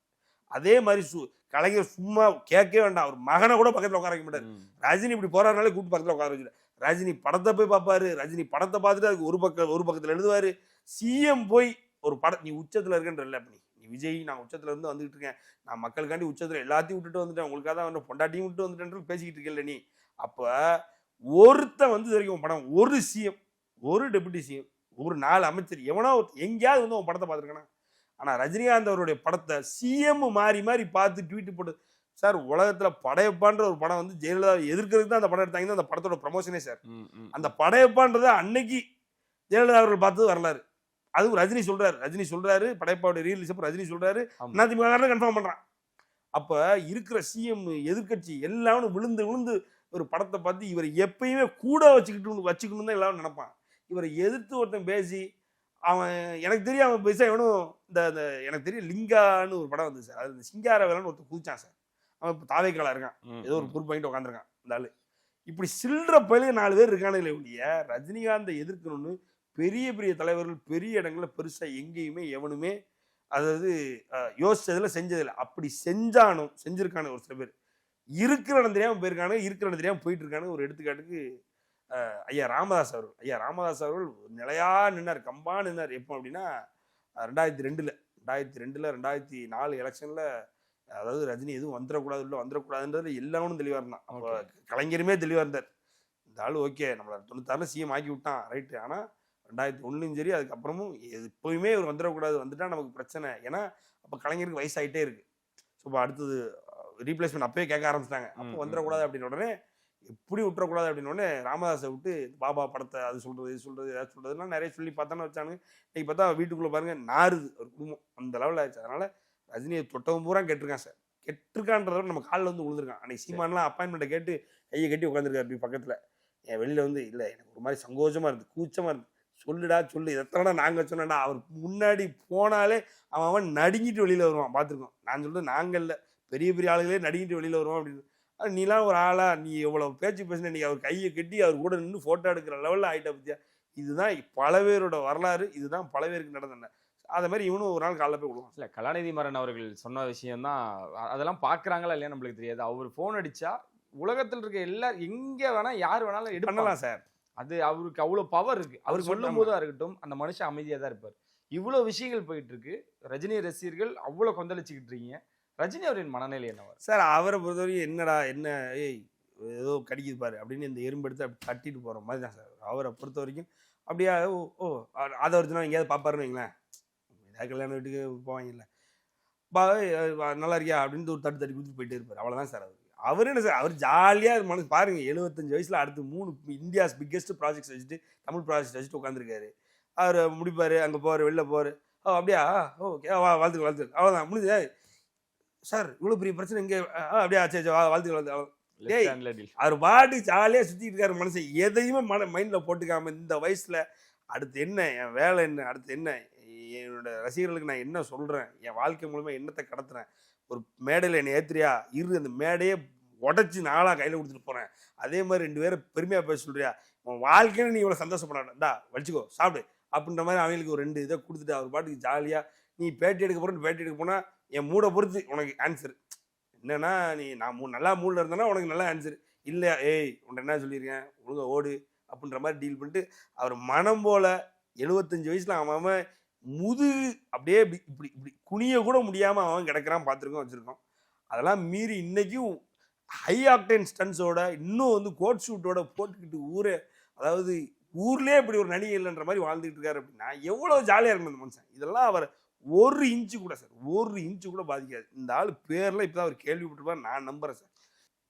[SPEAKER 3] அதே மாதிரி கலைஞர் சும்மா கேட்கவே வேண்டாம், அவர் மகனை கூட பக்கத்தில் உட்கார வைக்க மாட்டார். ரஜினி இப்படி போறாருனாலே கூப்பிட்டு பக்கத்தில் உட்கார வச்சுட்டு ரஜினி படத்தை போய் பார்ப்பாரு. ரஜினி படத்தை பார்த்துட்டு அதுக்கு ஒரு பக்கத்தில் எழுதுவாரு. சிஎம் போய் ஒரு படம், நீ உச்சத்தில் இருக்கன்ற அப்படி நீ விஜய் நான் உச்சத்துல இருந்து வந்துட்டு இருக்கேன், நான் மக்களுக்காண்டி உச்சத்துல எல்லாத்தையும் விட்டுட்டு வந்துட்டேன், உங்களுக்காக தான் வந்து பொண்டாட்டியும் விட்டு வந்துட்டேன் பேசிக்கிட்டு இருக்கல நீ. அப்ப ஒருத்தன் வந்து வரைக்கும் படம், ஒரு சிஎம், ஒரு டெபுட்டி சிஎம், ஒரு 4 அமைச்சர் எவனோ எங்கேயாவது வந்து உன் படத்தை பார்த்துருக்கானா? ஆனால் ரஜினிகாந்த் அவருடைய படத்தை சிஎம் மாறி மாறி பார்த்து ட்வீட் போட்டு, சார் உலகத்தில் படையப்பான்ற ஒரு படம் வந்து ஜெயலலிதா எதிர்க்கிறதுக்கு தான் அந்த படம் எடுத்தாங்க. அந்த படத்தோட ப்ரமோஷனே சார், அந்த படையப்பான்றதை அன்னைக்கு ஜெயலலிதா அவர்கள் பார்த்து வரலாறு. அதுவும் ரஜினி சொல்றாரு படையப்பாவுடைய ரீலீஸ் அப்போ ரஜினி சொல்றாரு, அதிமுக கன்ஃபார்ம் பண்றான். அப்ப இருக்கிற சிஎம் எதிர்கட்சி எல்லாரும் விழுந்து விழுந்து ஒரு படத்தை பார்த்து இவரை எப்பயுமே கூட வச்சுக்கணும் தான் எல்லாரும் நினைப்பான். இவரை எதிர்த்து ஒருத்தன் பேசி அவன் எனக்கு தெரியும் அவன் பேச எவனும் இந்த எனக்கு தெரியும் லிங்கான்னு ஒரு படம் வந்து சார், அது இந்த சிங்கார வேலைன்னு ஒருத்தர் குதிச்சான் சார். அவன் இப்போ தாவேக்கால இருக்கான், ஏதோ ஒரு பொறுப்பு வாங்கிட்டு உட்காந்துருக்கான் இந்த ஆளு. இப்படி சில்லற பயில 4 பேர் இருக்கானுங்களே ஒழிய ரஜினிகாந்தை எதிர்க்கணும்னு பெரிய பெரிய தலைவர்கள் பெரிய இடங்கள்ல பெருசா எங்கேயுமே எவனுமே அதாவது யோசிச்சதுல செஞ்சதில்லை. அப்படி செஞ்சிருக்கானு ஒரு சில பேர் இருக்கிற இடம் தெரியாம போயிருக்கானு, இருக்கிற இடம் தெரியாம போயிட்டு இருக்கானு. ஒரு எடுத்துக்காட்டுக்கு ஐயா ராமதாஸ் அவர்கள் நிலையா நின்னார், கம்பா நின்னார். எப்போ அப்படின்னா 2002 2004 எலெக்ஷன்ல, அதாவது ரஜினி எதுவும் வந்துடக்கூடாதுன்றது எல்லாரும் தெளிவா இருந்தான். அப்போ கலைஞருமே தெளிவா இருந்தார். இந்த ஆளு ஓகே நம்மள 96 சிஎம் ஆக்கி விட்டான் ரைட்டு, ஆனா 2001 சரி அதுக்கப்புறமும் எப்பவுமே இவர் வந்துடக்கூடாது, வந்துட்டா நமக்கு பிரச்சனை. ஏன்னா அப்போ கலைஞருக்கு வயசாயிட்டே இருக்கு. ஸோ இப்போ அடுத்தது ரீப்ளேஸ்மெண்ட் அப்பயே கேட்க ஆரம்பிச்சிட்டாங்க. அப்போ வந்துடக்கூடாது அப்படின்னு உடனே எப்படி விட்டுறக்கூடாது அப்படின்னு உடனே ராமதாஸை விட்டு பாபா படத்தை அது சொல்றது இது சொல்றது ஏதாவது சொல்றதுலாம் நிறைய சொல்லி பார்த்தானு வச்சானுங்க. இன்னைக்கு பார்த்தா வீட்டுக்குள்ள பாருங்க நாறுது ஒரு குடும்பம், அந்த லெவலில் ஆயிடுச்சு. அதனால ரஜினியை தொட்டவும் பூரா கெட்டிருக்கான் சார். கெட்டிருக்கான்றத நம்ம காலில் வந்து விழுந்திருக்கான். அன்னைக்கு சீமானெலாம் அப்பாயின்மெண்ட்டை கேட்டு கையை கட்டி உட்காந்துருக்காரு அப்படி பக்கத்தில். என் வெளியில் வந்து இல்லை எனக்கு ஒரு மாதிரி சங்கோஜமாக இருந்து கூச்சமாக இருந்து, சொல்லுடா சொல்லு எத்தனை நாங்கள் சொன்னேன்டா. அவர் முன்னாடி போனாலே அவன் நடுங்கிட்டு வெளியில் வருவான், பார்த்துருக்கோம். நான் சொல்றது நாங்கள் இல்லை, பெரிய பெரிய ஆளுகளே நடுங்கிட்டு வெளியில் வருவான் அப்படின்னு. நீலாம் ஒரு ஆளா, நீ எவ்வளவு பேச்சு பேசின, நீ அவர் கையை கட்டி அவர் கூட நின்று போட்டோ எடுக்கிற லெவலில் ஆகிட்ட பத்தியா. இதுதான் பல பேரோட வரலாறு, இதுதான் பல பேருக்கு நடந்தன. அதே மாதிரி இவனும் ஒரு நாள் காலைல போய் விடுவான்.
[SPEAKER 4] இல்லை கலாநிதி மாறன் அவர்கள் சொன்ன விஷயம்தான், அதெல்லாம் பார்க்குறாங்களா இல்லையா நம்மளுக்கு தெரியாது. அவர் ஃபோன் அடிச்சா உலகத்தில் இருக்க எல்லாரும் எங்கே வேணா யார் வேணாலும் எடுக்கலாம் சார். அது அவருக்கு அவ்வளோ பவர் இருக்கு. அவர் சொல்லும் போதா இருக்கட்டும், அந்த மனுஷன் அமைதியாக தான் இருப்பார். இவ்வளோ விஷயங்கள் போயிட்டு இருக்கு, ரஜினி ரசிகர்கள் அவ்வளோ கொந்தளிச்சுக்கிட்டு இருக்கீங்க. ரஜினி அவரின் மனநிலை என்னவா
[SPEAKER 3] சார்? அவரை பொறுத்தவரைக்கும் என்னடா என்ன ஏய் ஏதோ கடிக்குது பாரு அப்படின்னு இந்த எறும்பு எடுத்து அப்படி தட்டிட்டு போகிற மாதிரி தான் சார். அவரை பொறுத்த வரைக்கும் அப்படியா ஓ அதை ஒருத்தனா எங்கேயாவது பார்ப்பாருன்னு வைங்களேன், ஏதாவது கல்யாணம் வீட்டுக்கு போவாங்கல்ல, நல்லா இருக்கியா அப்படின்னு ஒரு தட்டி கொடுத்துட்டு போயிட்டே இருப்பார். அவ்வளோதான் சார். அவர் என்ன சார், அவர் ஜாலியாக மனசு பாருங்க, 75 வயசில் அடுத்து 3 இந்தியாஸ் பிக்கெஸ்ட் ப்ராஜெக்ட்ஸ் வச்சுட்டு தமிழ் ப்ராஜெக்ட் வச்சுட்டு உட்காந்துருக்காரு. அவர் முடிப்பார், அங்கே போவார், வெளில போவார். அப்படியா ஓகே வாழ்த்துக்கு அவ்வளோதான் முடிஞ்சு சார். இவ்வளோ பெரிய பிரச்சனை இங்கே அப்படியா சரி வாழ்த்துக்கு அவர் பாட்டு ஜாலியாக சுற்றிட்டு இருக்காரு மனுஷன். எதையுமே மைண்டில் போட்டுக்காம இந்த வயசில் அடுத்து என்ன, என் வேலை என்ன, அடுத்து என்ன, என்னோட ரசிகர்களுக்கு நான் என்ன சொல்கிறேன், என் வாழ்க்கை மூலமாக என்னத்தை கடத்துறேன், ஒரு மேடையில் என்னை ஏற்றுறியா இரு, அந்த மேடையே உடச்சி நாளாக கையில் கொடுத்துட்டு போகிறேன். அதே மாதிரி 2 பேரை பெருமையாக பேச சொல்கிறியா, உன் வாழ்க்கைன்னு நீ இவ்வளோ சந்தோஷப்படாண்டா வச்சுக்கோ சாப்பிடு அப்படின்ற மாதிரி அவங்களுக்கு ஒரு 2 இதை கொடுத்துட்டு அவர் பாட்டுக்கு ஜாலியாக நீ பேட்டி எடுக்க போகிறேன்னு பேட்டி எடுக்க போனால் என் மூடை பொறுத்து உனக்கு ஆன்சர் என்னன்னா நீ நான் நல்லா மூடில் இருந்தேன்னா உனக்கு நல்ல ஆன்சர் இல்லை ஏய் உன்னை என்ன சொல்லியிருக்கேன் ஒழுங்கா ஓடு அப்படின்ற மாதிரி டீல் பண்ணிட்டு அவர் மனம் போல் 75 வயசில் அவன் முதுகு அப்படியே இப்படி இப்படி குனிய கூட முடியாமல் அவன் கிடக்கிறான் பார்த்துருக்கோம் வச்சுருக்கோம். அதெல்லாம் மீறி இன்னைக்கும் ஹை ஆக்டைன் ஸ்டன்ஸோட இன்னும் வந்து கோட் ஷூட்டோட போட்டுக்கிட்டு அதாவது ஊர்லேயே இப்படி ஒரு நடிகை இல்லைன்ற மாதிரி வாழ்ந்துக்கிட்டு இருக்காரு அப்படின்னா எவ்வளோ ஜாலியாக இருக்கணும் அந்த மனுஷன். இதெல்லாம் அவர் 1 இன்ச்சு கூட சார் 1 இன்ச்சு கூட பாதிக்காது. இந்த ஆள் பேரில் இப்போ தான் அவர் கேள்விப்பட்டிருப்பார் நான் நம்புகிறேன் சார்.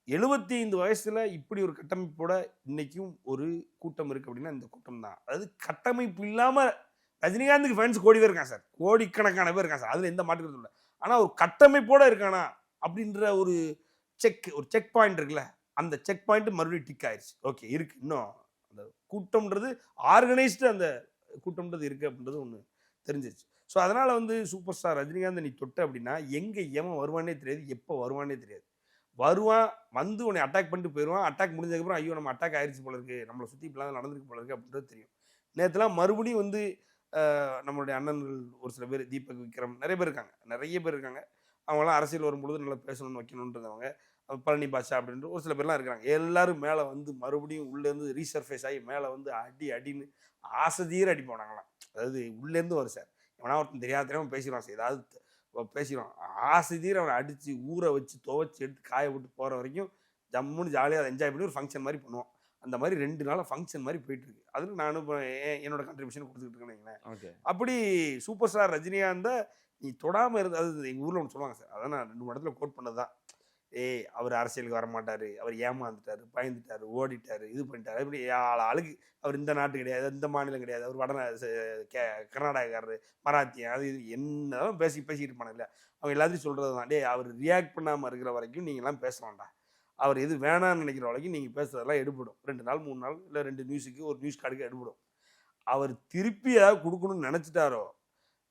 [SPEAKER 3] 75 வயசில் இப்படி ஒரு கட்டமைப்போட இன்னைக்கும் ஒரு கூட்டம் இருக்குது அப்படின்னா இந்த கூட்டம் தான். அதாவது கட்டமைப்பு இல்லாமல் ரஜினிகாந்துக்கு ஃபேன்ஸ் கோடி பேர் இருக்கான் சார், கோடிக்கணக்கான பேர் இருக்கான் சார், அதில் எந்த மாற்றுக்கிறது இல்லை. ஆனால் ஒரு கட்டமைப்போடு இருக்கானா அப்படின்ற ஒரு செக் பாயிண்ட் இருக்குல்ல, அந்த செக் பாயிண்ட் மறுபடியும் டிக் ஆயிடுச்சு. ஓகே இருக்குது, இன்னும் அந்த கூட்டம்ன்றது ஆர்கனைஸ்டு அந்த கூட்டம்ன்றது இருக்குது அப்படின்றது ஒன்று தெரிஞ்சிருச்சு. ஸோ அதனால் வந்து சூப்பர் ஸ்டார் ரஜினிகாந்த் நீ தொட்ட அப்படின்னா எங்கே எவன் வருவானே தெரியாது, எப்போ வருவானே தெரியாது. வருவான், வந்து உன்னை அட்டாக் பண்ணிட்டு போயிடுவான். அட்டாக் முடிஞ்சதுக்கப்புறம் ஐயோ நம்ம அட்டாக் ஆயிடுச்சு போல இருக்குது, நம்மளை சுற்றி இப்படிலாம் நடந்திருக்கு போல இருக்குது அப்படின்றது தெரியும். நேற்றுலாம் மறுபடியும் வந்து நம்மளுடைய அண்ணன்கள் ஒரு சில பேர், தீபக் விக்ரம், நிறைய பேர் இருக்காங்க. அவங்களாம் அரசியல் வரும்பொழுது நல்லா பேசணும்னு வைக்கணுன்றவங்க, பழனி பாஷா அப்படின்ற ஒரு சில பேர்லாம் இருக்கிறாங்க. எல்லாரும் மேலே வந்து மறுபடியும் உள்ளேருந்து ரீசர்ஃபேஸ் ஆகி மேலே வந்து அடின்னு ஆசைதீர அடி போனாங்களாம். அதாவது உள்ளேருந்து வரும் சார், எவனா ஒருத்தன் தெரியாம பேசிடுவான் சார், ஏதாவது பேசிடுவான், ஆசைதீர அவனை அடித்து ஊற வச்சு துவைச்சி எடுத்து காய விட்டு போகிற வரைக்கும் ஜம்முன்னு ஜாலியாக அதை என்ஜாய் பண்ணி ஒரு ஃபங்க்ஷன் மாதிரி பண்ணுவோம். அந்த மாதிரி 2 நாளாக ஃபங்க்ஷன் மாதிரி போயிட்டுருக்கு. அதில் நானும் இப்போ என்னோட கான்ட்ரிபியூஷன் கொடுத்துக்கிட்டு இருக்கேன்.
[SPEAKER 4] ஓகே,
[SPEAKER 3] அப்படி சூப்பர் ஸ்டார் ரஜினிகாந்த நீ தொடாமல் இருந்து, அது எங்கள் ஊரில் ஒன்று சொல்லுவாங்க சார், அதான் நான் 2 இடத்துல கோட் பண்ணது தான். அவர் அரசியலுக்கு வரமாட்டார், அவர் ஏமாந்துட்டார், பயந்துட்டார், ஓடிட்டார், இது பண்ணிட்டார், இப்படி ஆளுக்கு அவர் இந்த நாட்டு கிடையாது, இந்த மாநிலம் கிடையாது, அவர் கர்நாடகாக்காரரு, மராத்தியன், அது இது என்னதான் பேசிக்கிட்டு இருப்பாங்க இல்லை. அவங்க எல்லாத்தையும் சொல்கிறது தான், அவர் ரியாக்ட் பண்ணாமல் இருக்கிற வரைக்கும் நீங்கள்லாம் பேசலாம்டா, அவர் எது வேணான்னு நினைக்கிற வரைக்கும் நீங்கள் பேசுறதெல்லாம் எடுபடும். 2 நாள் 3 நாள் இல்லை 2 நியூஸுக்கு ஒரு நியூஸ் கார்டுக்கு எடுபடும். அவர் திருப்பி ஏதாவது கொடுக்கணும்னு நினச்சிட்டாரோ,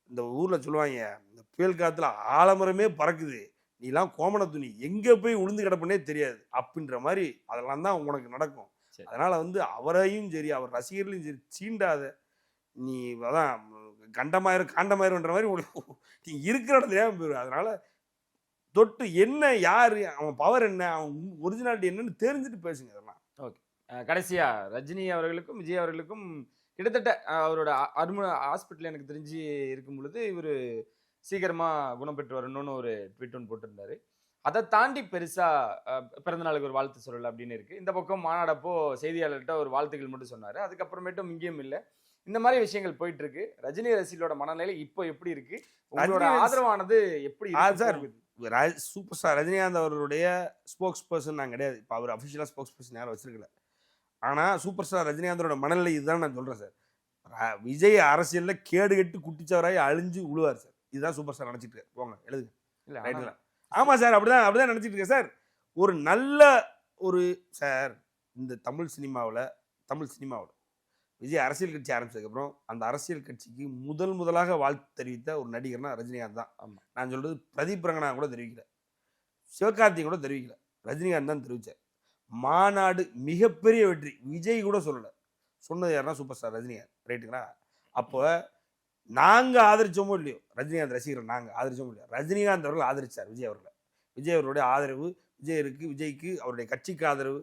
[SPEAKER 3] இந்த ஊரில் சொல்லுவாங்க, இந்த புயல் காற்றுல ஆலமரமே பறக்குது, நீலாம் கோமண துணி எங்கே போய் உளுந்து கிடப்புனே தெரியாது அப்படின்ற மாதிரி அதெல்லாம் தான் உனக்கு நடக்கும். அதனால் வந்து அவரையும் சரி அவர் ரசிகர்களையும் சரி சீண்டாத, நீ அதான் காண்டமாயிரும்ன்ற மாதிரி நீ இருக்கிற இடத்துலையா போயிடும். அதனால் தொட்டு என்ன யார் அவன் பவர் என்ன அவன் ஒரிஜினாலிட்டி என்னன்னு தெரிஞ்சுட்டு பேசுங்க இதெல்லாம்.
[SPEAKER 4] ஓகே, கடைசியா ரஜினி அவர்களுக்கும் விஜய் அவர்களுக்கும் கிட்டத்தட்ட அவரோட ஹாஸ்பிட்டல் எனக்கு தெரிஞ்சு இருக்கும் பொழுது இவர் சீக்கிரமா குணம் பெற்று வரணும்னு ஒரு ட்வீட் ஒன்று போட்டிருந்தாரு. அதை தாண்டி பெருசா பிறந்தநாளுக்கு ஒரு வாழ்த்து சொல்லலை அப்படின்னு இருக்கு. இந்த பக்கம் மாநாடப்போ செய்தியாளர்கிட்ட ஒரு வாழ்த்துக்கள் மட்டும் சொன்னாரு, அதுக்கப்புறமேட்டும் இங்கேயும் இல்லை. இந்த மாதிரி விஷயங்கள் போயிட்டு இருக்கு. ரஜினி ரசிகர்களோட மனநிலை இப்போ எப்படி இருக்கு, உங்களோட ஆதரவானது எப்படி இருக்கு?
[SPEAKER 3] சூப்பர் ஸ்டார் ரஜினிகாந்த் அவர்களுடைய ஸ்போக்ஸ் பர்சன் நான் கிடையாது, இப்போ அவர் அஃபிஷியலாக ஸ்போக்ஸ் பர்சன் யாரும் வச்சிருக்கல. ஆனால் சூப்பர் ஸ்டார் ரஜினிகாந்தோட மனநிலை இதுதான் நான் சொல்கிறேன் சார். விஜய் அரசியலில் கேடு கெட்டு குட்டிச்சவராகி அழிஞ்சு விழுவார் சார், இதுதான் சூப்பர் ஸ்டார் நினச்சிட்டு இருக்காரு. போங்க எழுதுங்க. இல்லை ரைட்டுங்களா? ஆமாம் சார், அப்படிதான் நினச்சிட்டு இருக்கேன் சார். ஒரு நல்ல சார் இந்த தமிழ் சினிமாவில் விஜய் அரசியல் கட்சி ஆரம்பிச்சதுக்கப்புறம் அந்த அரசியல் கட்சிக்கு முதலாக வாழ்த்து தெரிவித்த ஒரு நடிகர்னா ரஜினிகாந்த் தான். ஆமாம், நான் சொல்கிறது பிரதீப் ரங்கனா கூட தெரிவிக்கல, சிவகார்த்திகேயன் கூட தெரிவிக்கல, ரஜினிகாந்த் தான் தெரிவித்தார். மாநாடு மிகப்பெரிய வெற்றி, விஜய் கூட சொல்லலை, சொன்னது யாருன்னா சூப்பர் ஸ்டார் ரஜினிகாந்த். ரைட்டுங்களா? அப்போ நாங்கள் ஆதரிச்சோமோ இல்லையோ, ரஜினிகாந்த் ரசிகர்கள் நாங்கள் ஆதரிச்சோமோ இல்லையோ, ரஜினிகாந்த் அவர்கள் ஆதரித்தார் விஜய் அவர்களை. விஜய் அவருடைய ஆதரவு, விஜய்க்கு அவருடைய கட்சிக்கு ஆதரவு,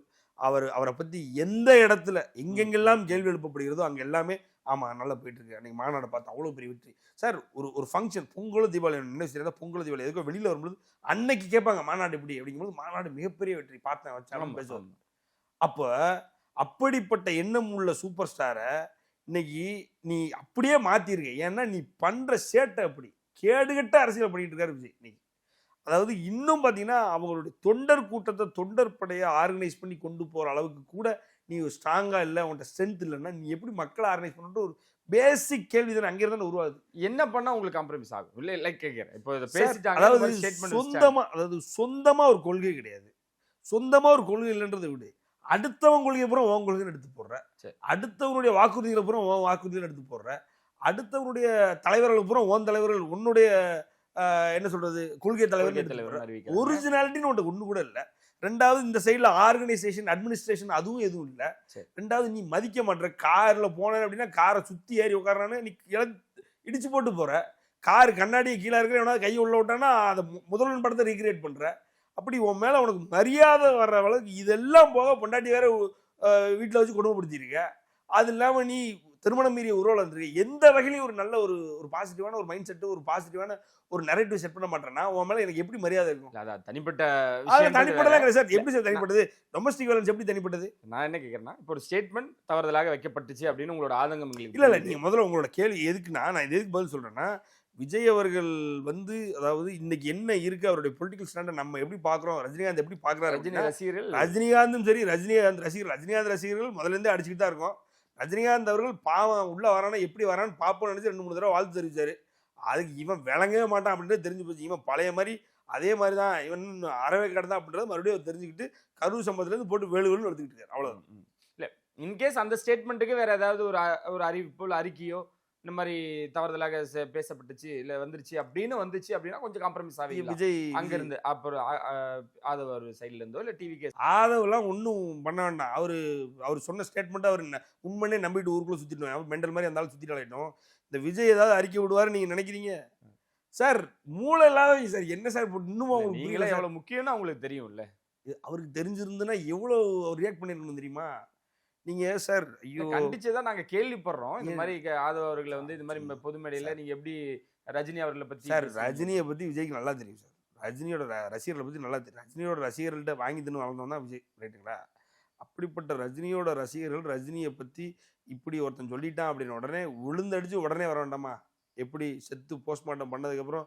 [SPEAKER 3] அவரை பற்றி எந்த இடத்துல எங்கெங்கெல்லாம் கேள்வி எழுப்பப்படுகிறதோ அங்கே எல்லாமே ஆமாம் நல்லா போயிட்டு இருக்கு. அன்றைக்கி மாநாடு பார்த்து அவ்வளோ பெரிய வெற்றி சார். ஒரு ஃபங்க்ஷன் பொங்கலோ தீபாவளி நினைவு பொங்கலோ தீபாவளி எதுக்கோ வெளியில் வரும்போது அன்னைக்கு கேட்பாங்க மாநாடு எப்படி அப்படிங்கும்போது மாநாடு மிகப்பெரிய வெற்றி பார்த்தேன் வச்சாலும் பேசுவாங்க. அப்போ அப்படிப்பட்ட எண்ணம் உள்ள சூப்பர் ஸ்டாரை இன்னைக்கு நீ அப்படியே மாற்றிருக்க. ஏன்னா நீ பண்ணுற சேட்டை அப்படி கேடுகட்ட அரசியல் பண்ணிட்டு இருக்காரு விஜய் இன்னைக்கு. அதாவது இன்னும் பார்த்தீங்கன்னா அவங்களுடைய தொண்டர் படையை ஆர்கனைஸ் பண்ணி கொண்டு போகிற அளவுக்கு கூட நீ ஸ்ட்ராங்காக இல்லை, உன்கிட்ட ஸ்ட்ரென்த் இல்லைன்னா நீ எப்படி மக்களை ஆர்கனைஸ் பண்ணிட்டு ஒரு பேசிக் கேள்வி தானே அங்கே இருந்தாலும் உருவாகுது.
[SPEAKER 4] என்ன பண்ணால் உங்களுக்கு காம்ப்ரமைஸ் ஆகும் இல்லை லைக் கேட்குறேன். இப்போ
[SPEAKER 3] அதாவது சொந்தமாக ஒரு கொள்கை கிடையாது, சொந்தமாக ஒரு கொள்கை இல்லைன்றதை விடு, அடுத்தவன் கொள்கை பூரா உன் கொள்கைன்னு எடுத்து போடுற, அடுத்தவனுடைய வாக்குறுதிகளை பூரா உன் வாக்குறுதிகள் எடுத்து போடுற, அடுத்தவனுடைய தலைவர்கள் பூரா உன் தலைவர்கள் உன்னுடைய என்ன சொல்றது கொள்கை தலைவர். ஒரிஜினாலிட்டின்னு ஒன்று கூட இல்லை. ரெண்டாவது இந்த சைடில் ஆர்கனைசேஷன் அட்மினிஸ்ட்ரேஷன் அதுவும் எதுவும் இல்லை.
[SPEAKER 4] சரி.
[SPEAKER 3] ரெண்டாவது நீ மதிக்க மாட்டேற. காரில் போனேன் அப்படின்னா காரை சுற்றி ஏறி உட்காரானே நீ இடிச்சு போட்டு போகிற. கார் கண்ணாடியை கீழே இருக்கிற எவனாவது கையை உள்ள விட்டானா அதை முதல்வன் படத்தை ரீக்ரியேட் பண்ணுற. அப்படி உன் மேலே உனக்கு மரியாதை வர்ற அளவுக்கு இதெல்லாம் போக பொண்டாட்டி வேற வீட்டில் வச்சு குடும்பப்படுத்தியிருக்க. அது இல்லாமல் நீ திருமணம் மீறிய உறவில் இருந்திருக்க. எந்த வகையிலையும் ஒரு நல்ல ஒரு பாசிட்டிவான ஒரு மைண்ட் செட்டு, ஒரு பாசிட்டிவான ஒரு நரேட்டிவ் செட் பண்ண மாட்டேன்னா உன் மேலே எனக்கு எப்படி மரியாதை இருக்கும்?
[SPEAKER 4] அதான் தனிப்பட்ட
[SPEAKER 3] தனிப்பட்டதான் சார். எப்படி சார் தனிப்பட்டது? டொமஸ்டிக் வயலன்ஸ் எப்படி தனிப்பட்டது?
[SPEAKER 4] நான் என்ன கேட்கறேன்னா, இப்போ ஒரு ஸ்டேட்மெண்ட் தவறுதலாக வைக்கப்பட்டுச்சு அப்படின்னு உங்களோட ஆதங்கம்
[SPEAKER 3] இல்லை நீங்க முதல்ல உங்களோட கேள்வி எதுக்குன்னா, நான் எதுக்கு பதில் சொல்றேன்னா, விஜய் அவர்கள் அதாவது இன்னைக்கு என்ன இருக்கு அவருடைய பொலிட்டிக்கல் ஸ்டாண்டர்ட் நம்ம எப்படி பாக்குறோம், ரஜினிகாந்த் எப்படி பாக்குறாரு. ரஜினிகாந்தும் சரி, ரஜினிகாந்த் ரசிகர்கள் முதல்ல இருந்தே அடிச்சுக்கிட்டு தான் இருக்கும். ரஜினிகாந்த் அவர்கள் பாவம் உள்ள வரானா எப்படி வரான்னு பாப்போம்னு நினைச்சு 2-3 தடவை வாழ்த்து தெரிவிச்சாரு. அதுக்கு இவன் விளங்கவே மாட்டான் அப்படின்றது தெரிஞ்சு போச்சு. இவன் பழைய மாதிரி அதே மாதிரி தான், இவன் அறவே கடந்தான் அப்படின்றத மறுபடியும் தெரிஞ்சுக்கிட்டு கரூர் சம்பவத்துலேருந்து போட்டு வேலுன்னு எடுத்துக்கிட்டு இருக்காரு. அவ்வளோதான்.
[SPEAKER 4] இல்லை இன்கேஸ் அந்த ஸ்டேட்மெண்ட்டுக்கு வேற ஏதாவது ஒரு அறிவிப்போ இல்லை அறிக்கையோ இந்த மாதிரி தவறுதலாக பேசப்பட்டுச்சு இல்லை வந்துருச்சு அப்படின்னா கொஞ்சம் காம்ப்ரமைஸ் ஆகி
[SPEAKER 3] விஜய்
[SPEAKER 4] அங்கேருந்து அப்புறம் ஆதவ் ஒரு சைட்ல இருந்தோ இல்லை டிவி கேஸ்
[SPEAKER 3] ஆதவெல்லாம் ஒன்றும் பண்ண வேண்டாம். அவர் சொன்ன ஸ்டேட்மெண்ட்டை அவர் உண்மையே நம்பிட்டு ஊருக்குள்ளே சுற்றிட்டு அவர் மெண்டல் மாதிரி இருந்தாலும் சுற்றிட்டு ஆகிட்டோம். இந்த விஜய் ஏதாவது அறிக்கை விடுவாரு நீங்கள் நினைக்கிறீங்க சார்? மூளை இல்லாத சார் என்ன சார் இன்னும்
[SPEAKER 4] நீங்களே எவ்வளோ முக்கியம்னு அவங்களுக்கு தெரியும்ல.
[SPEAKER 3] அவருக்கு தெரிஞ்சிருந்துன்னா எவ்வளோ அவர் ரியாக்ட் பண்ணிருக்கணும் தெரியுமா? நீங்க சார் ஐயோ
[SPEAKER 4] கண்டிச்சுதான் நாங்க கேள்விப்படுறோம். இந்த மாதிரி ஆதவ அவர்களை இந்த மாதிரி பொது மேடையில நீங்க எப்படி ரஜினி அவர்களை பத்தி
[SPEAKER 3] சார், ரஜினியை பத்தி விஜய்க்கு நல்லா தெரியும் சார். ரஜினியோட ரசிகர்களை பத்தி நல்லா தெரியும். ரஜினியோட ரசிகர்கள்ட்ட வாங்கி தின்னு வளர்ந்தோம் தான் விஜய், ரைட்டுங்களா? அப்படிப்பட்ட ரஜினியோட ரசிகர்கள் ரஜினியை பத்தி இப்படி ஒருத்தன் சொல்லிட்டான் அப்படின்னு உடனே விழுந்தடிச்சு உடனே வர வேண்டாமா? எப்படி போஸ்ட்மார்ட்டம் பண்ணதுக்கப்புறம்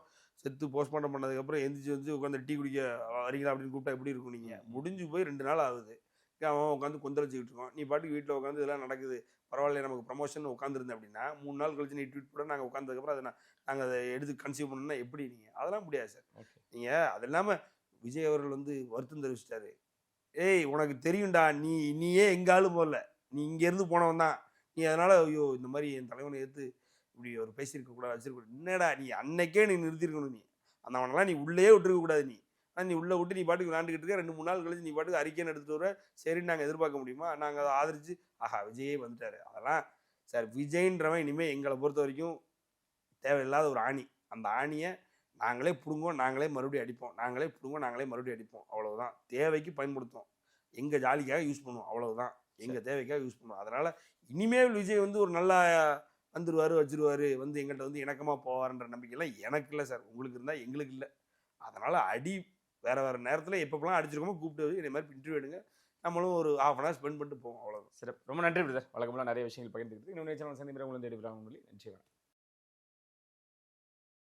[SPEAKER 3] எந்திரிச்சு வந்து உட்காந்து டீ குடிக்க வரீங்களா அப்படின்னு கூப்பிட்டா எப்படி இருக்கும்? நீங்கள் முடிஞ்சு போய் 2 நாள் ஆகுது, அவன் உட்காந்து கொந்தளிச்சுக்கிட்டு இருக்கோம். நீ பாட்டுக்கு வீட்டில் உட்காந்து இதெல்லாம் நடக்குது பரவாயில்ல நமக்கு ப்ரமோஷன் உட்காந்துருந்தேன் அப்படின்னா 3 நாள் கழிச்சு நீ ட்வீட் போட நாங்கள் உட்காந்ததுக்கப்புறம் நாங்கள் அதை எடுத்து கன்சியூம் பண்ணணும்னா எப்படி? நீங்கள் அதெல்லாம் முடியாது சார். நீங்கள் அது இல்லாமல் விஜய் அவர்கள் வருத்தம் தெரிவிச்சிட்டாரு. ஏய் உனக்கு தெரியும்டா, நீயே எங்காலும் போகல, நீ இங்கேருந்து போனவன் தான் நீ, அதனால் ஐயோ இந்த மாதிரி என் தலைவனை எடுத்து இப்படி ஒரு பேசியிருக்கக்கூடாது வச்சிருக்க. என்னடா நீ அன்னைக்கே நீ நிறுத்திருக்கணும். நீ அந்த அவனெல்லாம் நீ உள்ளே விட்டுருக்கக்கூடாது. நீ உள்ளே விட்டு நீ பாட்டுக்கு விளாண்டுக்கிட்டு இருக்க. 2-3 நாள் கழிச்சு நீ பாட்டுக்கு அறிக்கைன்னு எடுத்துகிட்டு வர. சரின்னு நாங்கள் எதிர்பார்க்க முடியுமா? நாங்கள் அதை ஆதரிச்சு ஆஹா விஜயே வந்துட்டாரு. அதெல்லாம் சார் விஜய்ன்றவன் இனிமேல் எங்களை பொறுத்த வரைக்கும் தேவையில்லாத ஒரு ஆணி. அந்த ஆணியை நாங்களே பிடுங்குவோம், நாங்களே மறுபடியும் அடிப்போம். அவ்வளவுதான். தேவைக்கு பயன்படுத்துவோம், எங்கள் ஜாலிக்காக யூஸ் பண்ணுவோம். அவ்வளவுதான், எங்கள் தேவைக்காக யூஸ் பண்ணுவோம். அதனால் இனிமேல் விஜய் ஒரு நல்லா வந்துருவார் வச்சிருவார் எங்கள்கிட்ட இணக்கமாக போவார்ன்ற நம்பிக்கைலாம் எனக்கு இல்லை சார். உங்களுக்கு இருந்தால் எங்களுக்கு இல்லை. அதனால் வேறு நேரத்தில் எப்பப்பெல்லாம் அடிச்சிருக்கோமோ கூப்பிட்டு இதே மாதிரி இன்டர்வியூ எடுங்க, நம்மளும் ஒரு 1/2 hour ஸ்பெண்ட் பண்ணிட்டு போவோம். அவ்வளோதான்.
[SPEAKER 4] சரி, ரொம்ப நன்றி பிரதர். வழக்கமெல்லாம் நிறைய விஷயங்கள் பகிர்ந்துக்கிட்டு இன்னும் சேனல் சந்திக்கிறேன். உங்களுக்கு நன்றி.